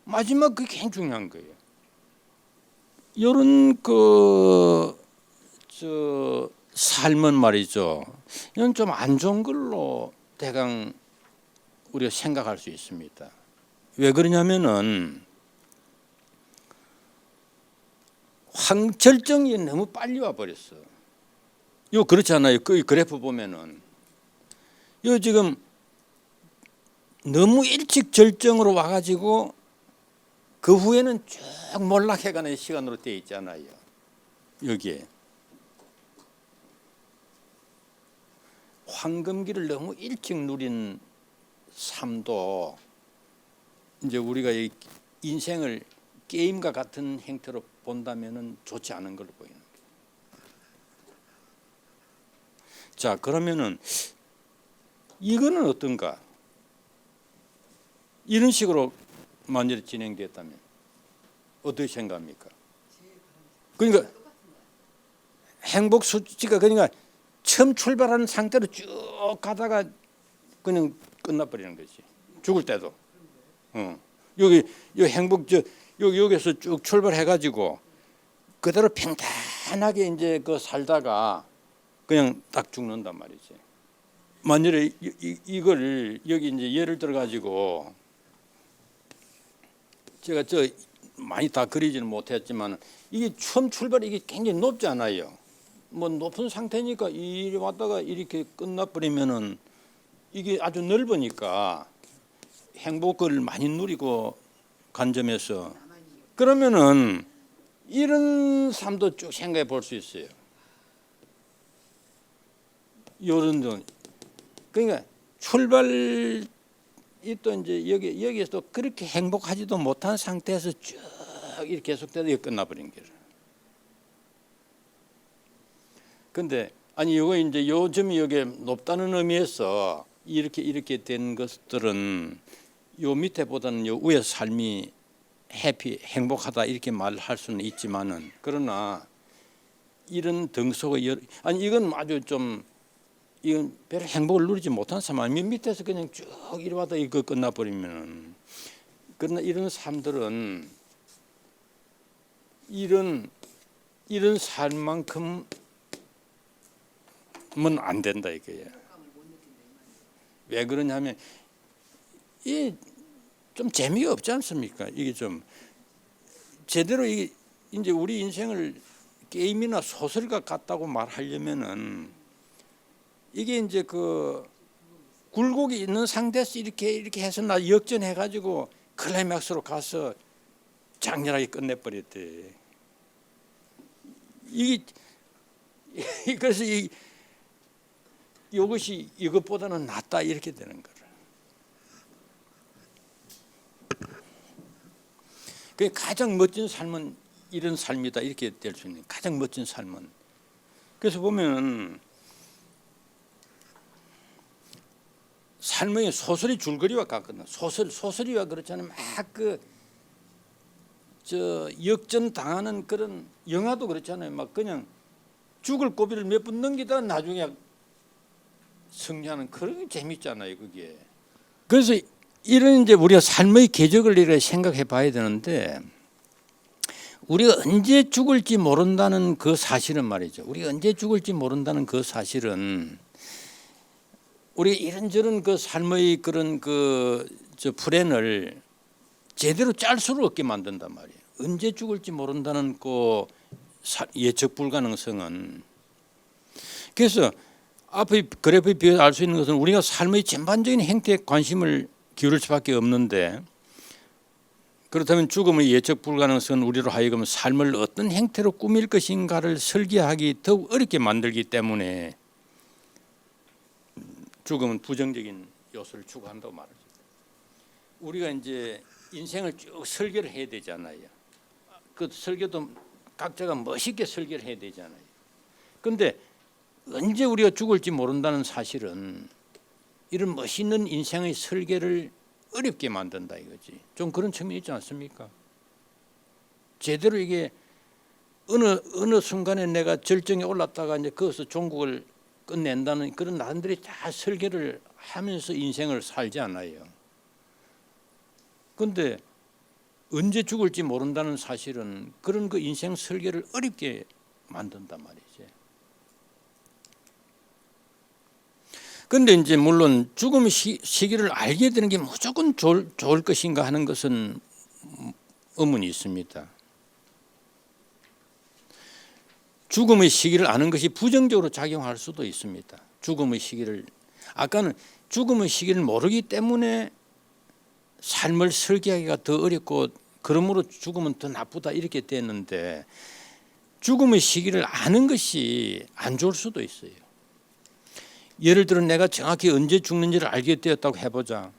마지막 그게 굉장히 중요한 거예요. 이런 삶은 말이죠. 이건 좀 안 좋은 걸로 대강 우리가 생각할 수 있습니다. 왜 그러냐면은 절정이 너무 빨리 와버렸어. 이거 그렇잖아요. 그 그래프 보면은 이거 지금 너무 일찍 절정으로 와가지고 그 후에는 쭉 몰락해가는 시간으로 되어 있잖아요. 여기에 황금기를 너무 일찍 누린 삶도 이제 우리가 이 인생을 게임과 같은 형태로 본다면은 좋지 않은 걸로 보이는 거예요. 자, 그러면은 이거는 어떤가? 이런 식으로 만약에 진행됐다면 어떻게 생각합니까? 그러니까 행복 수치가 그러니까 처음 출발하는 상태로 쭉 가다가 그냥 끝나버리는 거지. 죽을 때도. 여기 행복 여기서 쭉 출발해가지고 그대로 평탄하게 이제 그 살다가 그냥 딱 죽는단 말이지. 만일에 이걸 여기 이제 예를 들어 가지고 제가 많이 다 그리지는 못했지만 이게 처음 출발이 이게 굉장히 높지 않아요. 뭐 높은 상태니까 이리 왔다가 이렇게 끝나버리면은 이게 아주 넓으니까 행복을 많이 누리고 간 점에서 그러면은 이런 삶도 쭉 생각해 볼 수 있어요. 요런 점. 그러니까 출발이 또 이제 여기에서 그렇게 행복하지도 못한 상태에서 쭉 이렇게 계속되다 끝나버린 거예요. 근데 아니 이거 이제 요즘이 여기 높다는 의미에서 이렇게 된 것들은 요 밑에보다는 요 위에 삶이 행복하다 이렇게 말할 수는 있지만은 그러나 이런 등속의 아니 이건 아주 좀 이건 별 행복을 누리지 못한 삶 밑에서 그냥 쭉 이리 와다 이거 끝나버리면은 그러나 이런 삶들은 이런 삶만큼은 안 된다 이거예요. 왜 그러냐면 이 좀 재미가 없지 않습니까? 이게 좀 제대로 이제 우리 인생을 게임이나 소설과 같다고 말하려면은 이게 이제 그 굴곡이 있는 상태에서 이렇게 해서 나 역전해 가지고 클라이맥스로 가서 장렬하게 끝내버렸대. 이게 그래서 이것이 이것보다는 낫다 이렇게 되는 거를. 그 가장 멋진 삶은 이런 삶이다 이렇게 될 수 있는 가장 멋진 삶은. 그래서 보면 삶의 소설이 줄거리와 같거든. 소설이와 그렇잖아요. 막 역전 당하는 그런 영화도 그렇잖아요. 막 그냥 죽을 고비를 몇 번 넘기다 나중에 승리하는 그런 게 재밌잖아요, 그게. 그래서 이런 이제 우리가 삶의 궤적을 이렇게 생각해 봐야 되는데 우리가 언제 죽을지 모른다는 그 사실은 말이죠. 우리가 언제 죽을지 모른다는 그 사실은 우리 이런저런 그 삶의 그런 플랜을 제대로 짤 수를 없게 만든단 말이에요. 언제 죽을지 모른다는 그 예측 불가능성은. 그래서 앞의 그래프에 비해서 알 수 있는 것은 우리가 삶의 전반적인 행태에 관심을 기울일 수밖에 없는데 그렇다면 죽음의 예측 불가능성은 우리로 하여금 삶을 어떤 행태로 꾸밀 것인가를 설계하기 더욱 어렵게 만들기 때문에 죽음은 부정적인 요소를 추구한다고 말하죠. 우리가 이제 인생을 쭉 설계를 해야 되잖아요. 그 설계도 각자가 멋있게 설계를 해야 되잖아요. 그런데 언제 우리가 죽을지 모른다는 사실은 이런 멋있는 인생의 설계를 어렵게 만든다 이거지. 좀 그런 측면이 있지 않습니까? 제대로 이게 어느 순간에 내가 절정에 올랐다가 이제 거기서 종국을 끝낸다는 그런 나름들이 다 설계를 하면서 인생을 살지 않아요. 그런데 언제 죽을지 모른다는 사실은 그런 그 인생 설계를 어렵게 만든단 말이지. 근데 이제 물론 죽음의 시기를 알게 되는 게 무조건 좋을 것인가 하는 것은 의문이 있습니다. 죽음의 시기를 아는 것이 부정적으로 작용할 수도 있습니다. 죽음의 시기를, 아까는 죽음의 시기를 모르기 때문에 삶을 설계하기가 더 어렵고 그러므로 죽음은 더 나쁘다 이렇게 됐는데, 죽음의 시기를 아는 것이 안 좋을 수도 있어요. 예를 들어 내가 정확히 언제 죽는지를 알게 되었다고 해보자.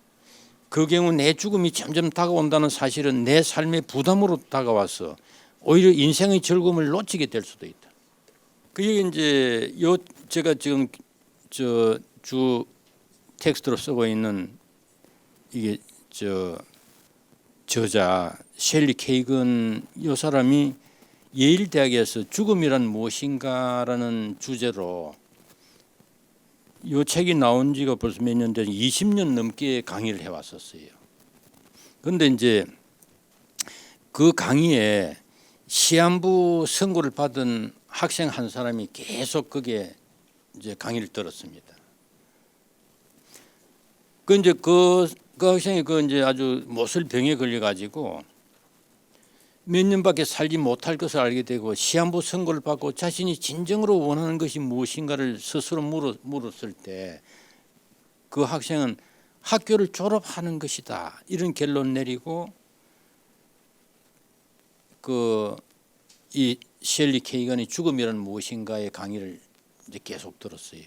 그 경우 내 죽음이 점점 다가온다는 사실은 내 삶의 부담으로 다가와서 오히려 인생의 즐거움을 놓치게 될 수도 있다. 그게 이제 제가 지금 주 텍스트로 쓰고 있는 이게 저자 셸리 케이건 이 사람이 예일 대학에서 죽음이란 무엇인가라는 주제로 이 책이 나온 지가 벌써 몇 년 전, 20년 넘게 강의를 해왔었어요. 그런데 이제 그 강의에 시한부 선고를 받은 학생 한 사람이 계속 그게 이제 강의를 들었습니다. 그 학생이 이제 아주 못을 병에 걸려가지고 몇 년밖에 살지 못할 것을 알게 되고 시한부 선고를 받고 자신이 진정으로 원하는 것이 무엇인가를 스스로 물었을 때 그 학생은 학교를 졸업하는 것이다 이런 결론 내리고 이 셸리 케이건이 죽음이란 무엇인가의 강의를 이제 계속 들었어요.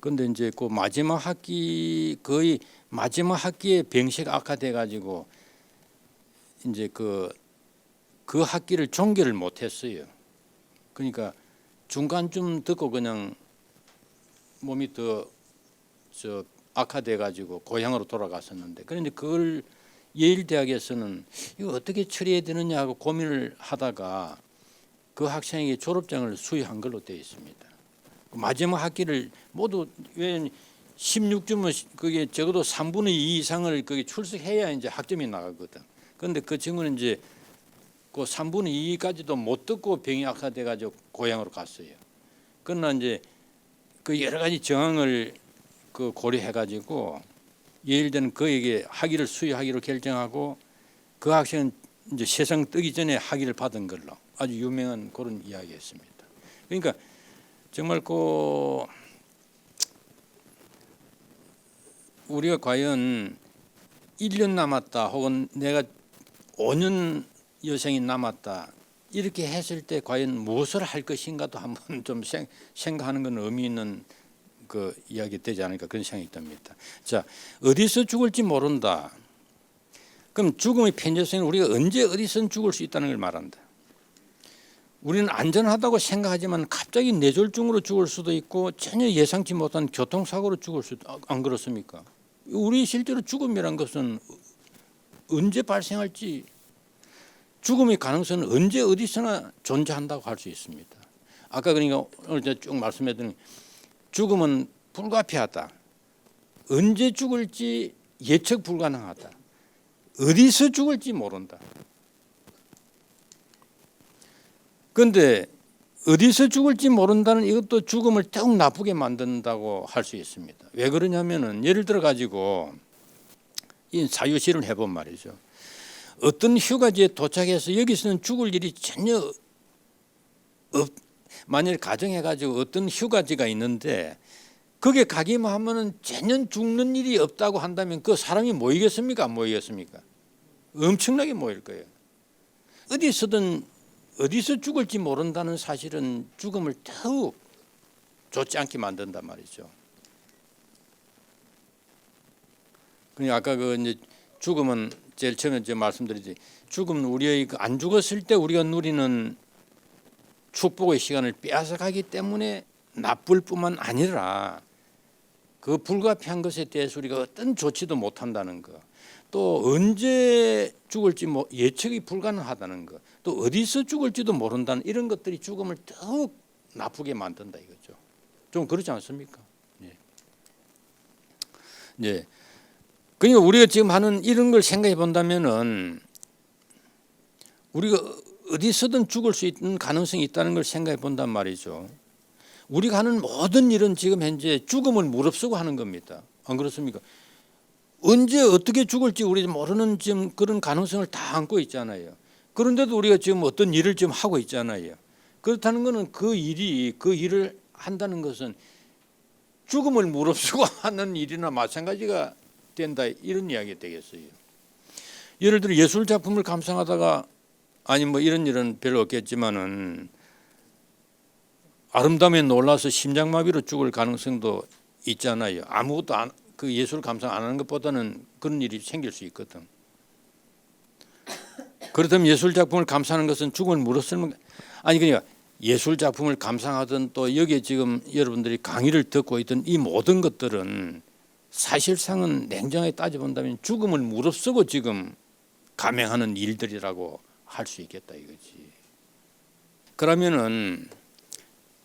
그런데 이제 그 마지막 학기 거의 마지막 학기에 병세가 악화돼 가지고 이제 그 학기를 종결을 못했어요. 그러니까 중간쯤 듣고 그냥 몸이 더 악화돼 가지고 고향으로 돌아갔었는데, 그런데 그걸 예일 대학에서는 이거 어떻게 처리해야 되느냐 하고 고민을 하다가 그 학생에게 졸업장을 수여한 걸로 되어 있습니다. 마지막 학기를 모두 16주면 그게 적어도 3분의 2 이상을 그게 출석해야 이제 학점이 나가거든. 그런데 그 친구는 이제 그 3분의 2까지도 못 듣고 병이 악화돼 가지고 고향으로 갔어요. 그러나 이제 그 여러 가지 정황을 고려해 가지고 예일대는 그에게 학위를 수여하기로 결정하고 그 학생은 이제 세상 뜨기 전에 학위를 받은 걸로 아주 유명한 그런 이야기였습니다. 그러니까 정말 우리가 과연 1년 남았다 혹은 내가 5년 여생이 남았다 이렇게 했을 때 과연 무엇을 할 것인가도 한번 좀 생각하는 건 의미 있는 그 이야기 되지 않을까 그런 생각이 듭니다. 자, 어디서 죽을지 모른다. 그럼 죽음의 편재성은 우리가 언제 어디서 죽을 수 있다는 걸 말한다. 우리는 안전하다고 생각하지만 갑자기 뇌졸중으로 죽을 수도 있고 전혀 예상치 못한 교통사고로 죽을 수도, 안 그렇습니까? 우리 실제로 죽음이란 것은 언제 발생할지, 죽음의 가능성은 언제 어디서나 존재한다고 할 수 있습니다. 아까 그러니까 오늘 제가 쭉 말씀드린 죽음은 불가피하다. 언제 죽을지 예측 불가능하다. 어디서 죽을지 모른다. 그런데 어디서 죽을지 모른다는 이것도 죽음을 더욱 나쁘게 만든다고 할 수 있습니다. 왜 그러냐면은 예를 들어 가지고 이 사유실을 해본 말이죠. 어떤 휴가지에 도착해서 여기서는 죽을 일이 전혀 만일 가정해 가지고 어떤 휴가지가 있는데 거기에 가기만 하면은 전혀 죽는 일이 없다고 한다면 그 사람이 모이겠습니까? 안 모이겠습니까? 엄청나게 모일 거예요. 어디서 죽을지 모른다는 사실은 죽음을 더욱 좋지 않게 만든단 말이죠. 그러니까 아까 이제 죽음은 제일 처음에 제가 말씀드리지, 죽음은 우리의 안 죽었을 때 우리가 누리는 축복의 시간을 빼앗아가기 때문에 나쁠 뿐만 아니라 그 불가피한 것에 대해서 우리가 어떤 조치도 못한다는 것, 또 언제 죽을지 예측이 불가능하다는 것, 또 어디서 죽을지도 모른다는 이런 것들이 죽음을 더욱 나쁘게 만든다 이거죠. 좀 그렇지 않습니까? 네. 네. 그러니까 우리가 지금 하는 이런 걸 생각해 본다면은 우리가 어디서든 죽을 수 있는 가능성이 있다는 걸 생각해 본단 말이죠. 우리가 하는 모든 일은 지금 현재 죽음을 무릅쓰고 하는 겁니다. 안 그렇습니까? 언제 어떻게 죽을지 우리 모르는 지금 그런 가능성을 다 안고 있잖아요. 그런데도 우리가 지금 어떤 일을 지금 하고 있잖아요. 그렇다는 것은 그 일을 한다는 것은 죽음을 무릅쓰고 하는 일이나 마찬가지가 된다, 이런 이야기가 되겠어요. 예를 들어 예술 작품을 감상하다가, 아니 뭐 이런 일은 별로 없겠지만은 아름다움에 놀라서 심장마비로 죽을 가능성도 있잖아요. 아무것도 그 예술 감상 안 하는 것보다는 그런 일이 생길 수 있거든. 그렇다면 예술 작품을 감상하는 것은 죽음을 무릅쓰는, 아니 그러니까 예술 작품을 감상하든 또 여기에 지금 여러분들이 강의를 듣고 있던 이 모든 것들은 사실상은 냉정하게 따져본다면 죽음을 무릅쓰고 지금 감행하는 일들이라고 할 수 있겠다 이거지. 그러면은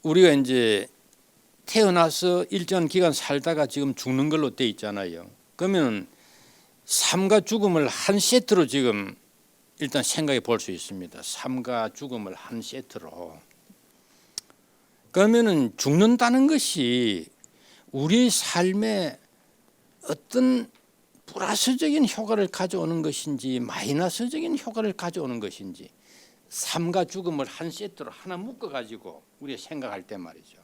우리가 이제 태어나서 일정 기간 살다가 지금 죽는 걸로 돼 있잖아요. 그러면 삶과 죽음을 한 세트로 지금 일단 생각해 볼 수 있습니다. 삶과 죽음을 한 세트로. 그러면은 죽는다는 것이 우리 삶에 어떤 플러스적인 효과를 가져오는 것인지 마이너스적인 효과를 가져오는 것인지, 삶과 죽음을 한 세트로 하나 묶어가지고 우리가 생각할 때 말이죠.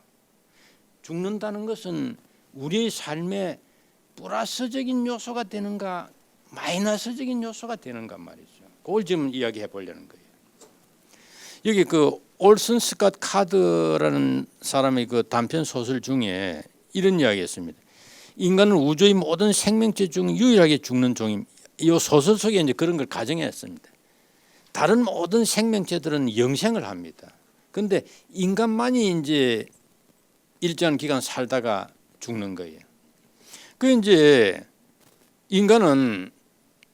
죽는다는 것은 우리의 삶에 플러스적인 요소가 되는가 마이너스적인 요소가 되는가 말이죠. 그걸 지금 이야기해 보려는 거예요. 여기 그 올슨 스캇 카드라는 사람의 그 단편 소설 중에 이런 이야기했습니다. 인간은 우주의 모든 생명체 중 유일하게 죽는 종임. 이 소설 속에 이제 그런 걸 가정했습니다. 다른 모든 생명체들은 영생을 합니다. 그런데 인간만이 이제 일정한 기간 살다가 죽는 거예요. 그 이제 인간은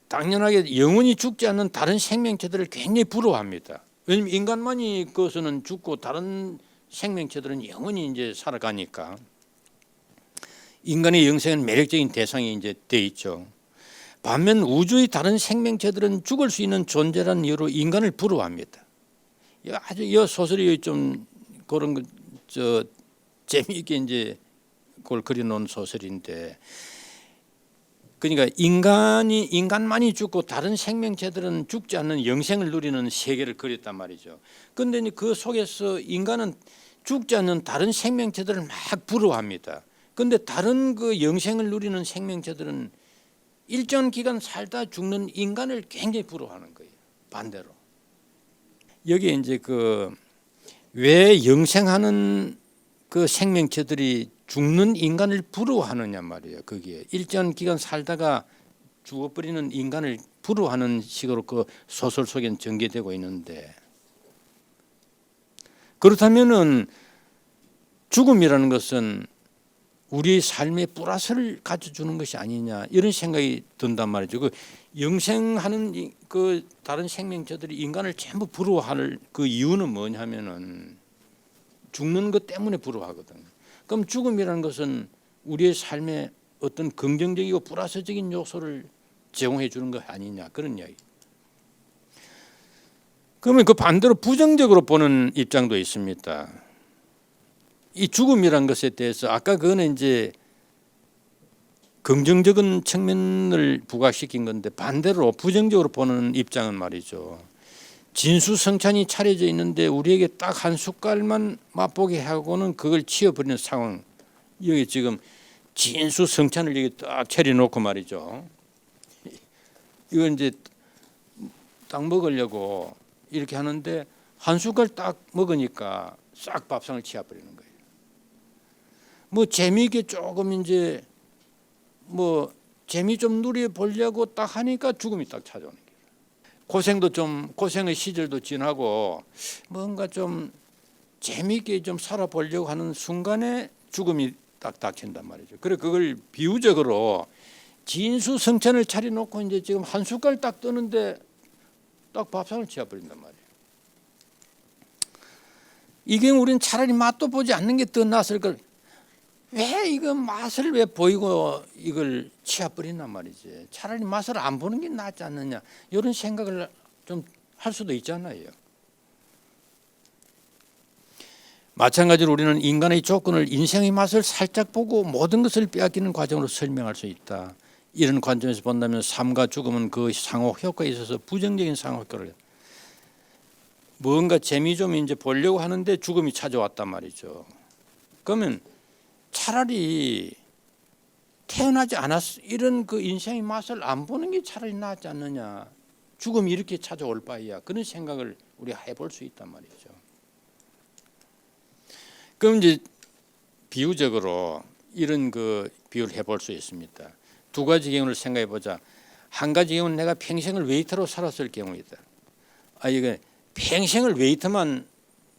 당연하게 영원히 죽지 않는 다른 생명체들을 굉장히 부러워합니다. 왜냐하면 인간만이 그것은 죽고 다른 생명체들은 영원히 이제 살아가니까. 인간의 영생은 매력적인 대상이 이제 돼 있죠. 반면 우주의 다른 생명체들은 죽을 수 있는 존재라는 이유로 인간을 부러워합니다. 아주 이 소설이 좀 그런 저 재미있게 이제 그걸 그려놓은 소설인데, 그러니까 인간만이 죽고 다른 생명체들은 죽지 않는 영생을 누리는 세계를 그렸단 말이죠. 그런데 그 속에서 인간은 죽지 않는 다른 생명체들을 막 부러워합니다. 그런데 다른 그 영생을 누리는 생명체들은 일정 기간 살다 죽는 인간을 굉장히 부러워하는 거예요. 반대로. 여기에 이제 그 왜 영생하는 그 생명체들이 죽는 인간을 부러워하느냐 말이에요. 거기에 일정 기간 살다가 죽어버리는 인간을 부러워하는 식으로 그 소설 속에는 전개되고 있는데, 그렇다면은 죽음이라는 것은 우리의 삶에 플러스를 가져주는 것이 아니냐, 이런 생각이 든단 말이죠. 그 영생하는 그 다른 생명체들이 인간을 전부 부러워할 그 이유는 뭐냐면은 죽는 것 때문에 부러워하거든요. 그럼 죽음이라는 것은 우리의 삶에 어떤 긍정적이고 플러스적인 요소를 제공해 주는 것 아니냐, 그런 이야기. 그러면 그 반대로 부정적으로 보는 입장도 있습니다. 이 죽음이란 것에 대해서 아까 그거는 이제 긍정적인 측면을 부각시킨 건데, 반대로 부정적으로 보는 입장은 말이죠. 진수성찬이 차려져 있는데 우리에게 딱 한 숟갈만 맛보게 하고는 그걸 치워버리는 상황. 여기 지금 진수성찬을 여기 딱 차려놓고 말이죠. 이거 이제 딱 먹으려고 이렇게 하는데 한 숟갈 딱 먹으니까 싹 밥상을 치워버리는 거예요. 뭐 재미있게 조금 이제 뭐 재미 좀 누려보려고 딱 하니까 죽음이 딱 찾아오는 거예요. 고생도 좀 고생의 시절도 지나고 뭔가 좀 재미있게 좀 살아보려고 하는 순간에 죽음이 딱 닥친단 말이죠. 그래 그걸 비유적으로 진수성찬을 차려놓고 이제 지금 한 숟갈 딱 뜨는데 딱 밥상을 치워버린단 말이에요. 이 경우 우리는 차라리 맛도 보지 않는 게 더 낫을 걸. 왜 이거 맛을 왜 보이고 이걸 치워버린단 말이지. 차라리 맛을 안 보는 게 낫지 않느냐, 이런 생각을 좀 할 수도 있잖아요. 마찬가지로 우리는 인간의 조건을 인생의 맛을 살짝 보고 모든 것을 빼앗기는 과정으로 설명할 수 있다. 이런 관점에서 본다면 삶과 죽음은 그 상호 효과에 있어서 부정적인 상호 효과를 뭔가 재미 좀 이제 보려고 하는데 죽음이 찾아왔단 말이죠. 그러면 차라리 태어나지 않았 이런 그 인생의 맛을 안 보는 게 차라리 낫지 않느냐. 죽음이 이렇게 찾아올 바에야 그런 생각을 우리가 해볼 수 있단 말이죠. 그럼 이제 비유적으로 이런 그 비유를 해볼 수 있습니다. 두 가지 경우를 생각해 보자. 한 가지 경우는 내가 평생을 웨이터로 살았을 경우이다. 이게 평생을 웨이터만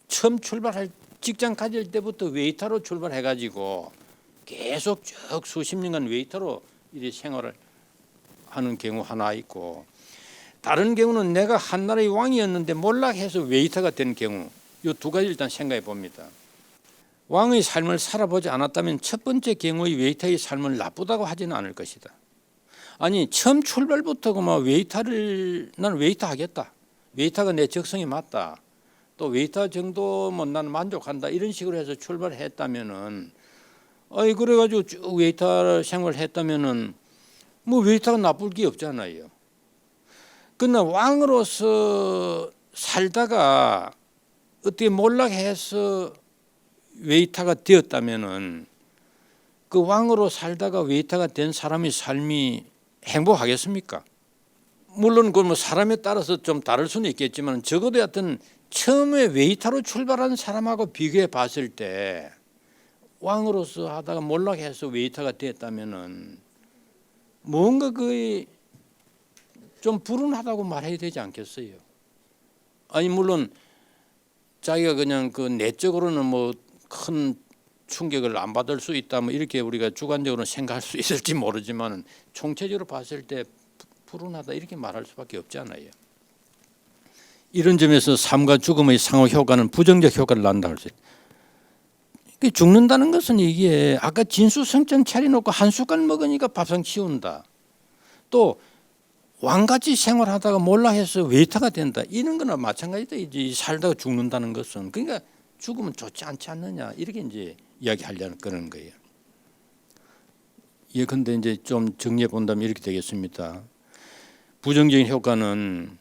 처음 출발할 직장 가질 때부터 웨이터로 출발해가지고 계속 쭉 수십 년간 웨이터로 이렇게 생활을 하는 경우 하나 있고, 다른 경우는 내가 한 나라의 왕이었는데 몰락해서 웨이터가 된 경우, 이 두 가지 일단 생각해 봅니다. 왕의 삶을 살아보지 않았다면 첫 번째 경우의 웨이터의 삶을 나쁘다고 하지는 않을 것이다. 아니 처음 출발부터 막 나는 웨이터 하겠다. 웨이터가 내 적성에 맞다. 또 웨이터 정도면 나는 만족한다. 이런 식으로 해서 출발했다면은, 그래가지고 쭉 웨이터 생활을 했다면은 뭐 웨이터가 나쁠 게 없잖아요. 그러나 왕으로서 살다가 어떻게 몰락해서 웨이터가 되었다면은 그 왕으로 살다가 웨이터가 된 사람의 삶이 행복하겠습니까? 물론 그 뭐 사람에 따라서 좀 다를 수는 있겠지만 적어도 하여튼 처음에 웨이터로 출발한 사람하고 비교해 봤을 때 왕으로서 하다가 몰락해서 웨이터가 됐다면은 뭔가 그게 좀 불운하다고 말해야 되지 않겠어요? 아니 물론 자기가 그냥 그 내적으로는 뭐 큰 충격을 안 받을 수 있다 뭐 이렇게 우리가 주관적으로 생각할 수 있을지 모르지만 총체적으로 봤을 때 불운하다 이렇게 말할 수밖에 없잖아요. 이런 점에서 삶과 죽음의 상호 효과는 부정적 효과를 낳는다 할 수 있다. 죽는다는 것은 이게 아까 진수성찬 차려놓고 한 숟갈 먹으니까 밥상 치운다. 또 왕같이 생활하다가 몰락해서 웨이터가 된다. 이런 거나 마찬가지다. 이제 살다가 죽는다는 것은 그러니까 죽으면 좋지 않지 않느냐 이렇게 이제 이야기하려는 그런 거예요. 근데 이제 좀 정리해 본다면 이렇게 되겠습니다. 부정적인 효과는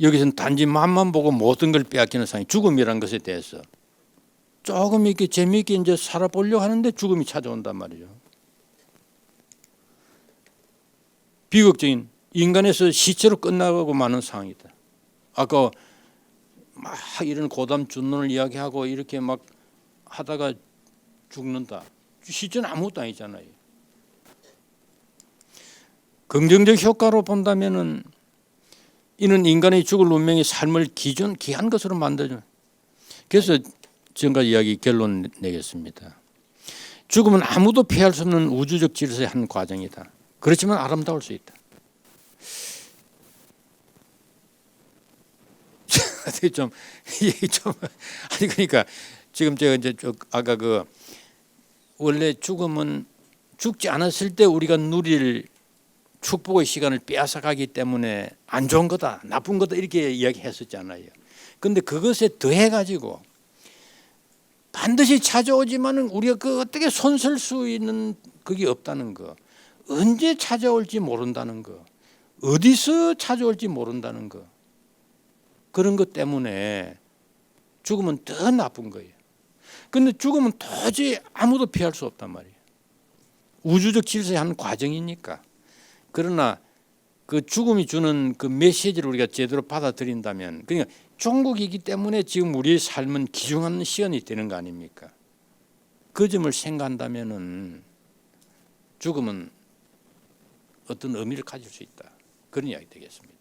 여기서는 단지 맛만 보고 모든 걸 빼앗기는 상황, 죽음이라는 것에 대해서 조금 이렇게 재미있게 이제 살아보려고 하는데 죽음이 찾아온단 말이죠. 비극적인 인간에서 시체로 끝나가고 마는 상황이다. 아까 막 이런 고담 준론을 이야기하고 이렇게 막 하다가 죽는다. 시체는 아무것도 아니잖아요. 긍정적 효과로 본다면은 이는 인간의 죽을 운명의 삶을 귀한 것으로 만들죠. 그래서 지금까지 이야기 결론 내겠습니다. 죽음은 아무도 피할 수 없는 우주적 질서의 한 과정이다. 그렇지만 아름다울 수 있다. 아니 그러니까 지금 제가 이제 아까 그 원래 죽음은 죽지 않았을 때 우리가 누릴 축복의 시간을 빼앗아 가기 때문에 안 좋은 거다, 나쁜 거다 이렇게 이야기했었잖아요. 그런데 그것에 더해 가지고 반드시 찾아오지만은 우리가 그 어떻게 손쓸 수 있는 그게 없다는 거, 언제 찾아올지 모른다는 거, 어디서 찾아올지 모른다는 거, 그런 것 때문에 죽으면 더 나쁜 거예요. 그런데 죽으면 도저히 아무도 피할 수 없단 말이에요. 우주적 질서의 한 과정이니까. 그러나 그 죽음이 주는 그 메시지를 우리가 제대로 받아들인다면, 그러니까 종국이기 때문에 지금 우리의 삶은 귀중한 시간이 되는 거 아닙니까? 그 점을 생각한다면은 죽음은 어떤 의미를 가질 수 있다. 그런 이야기 되겠습니다.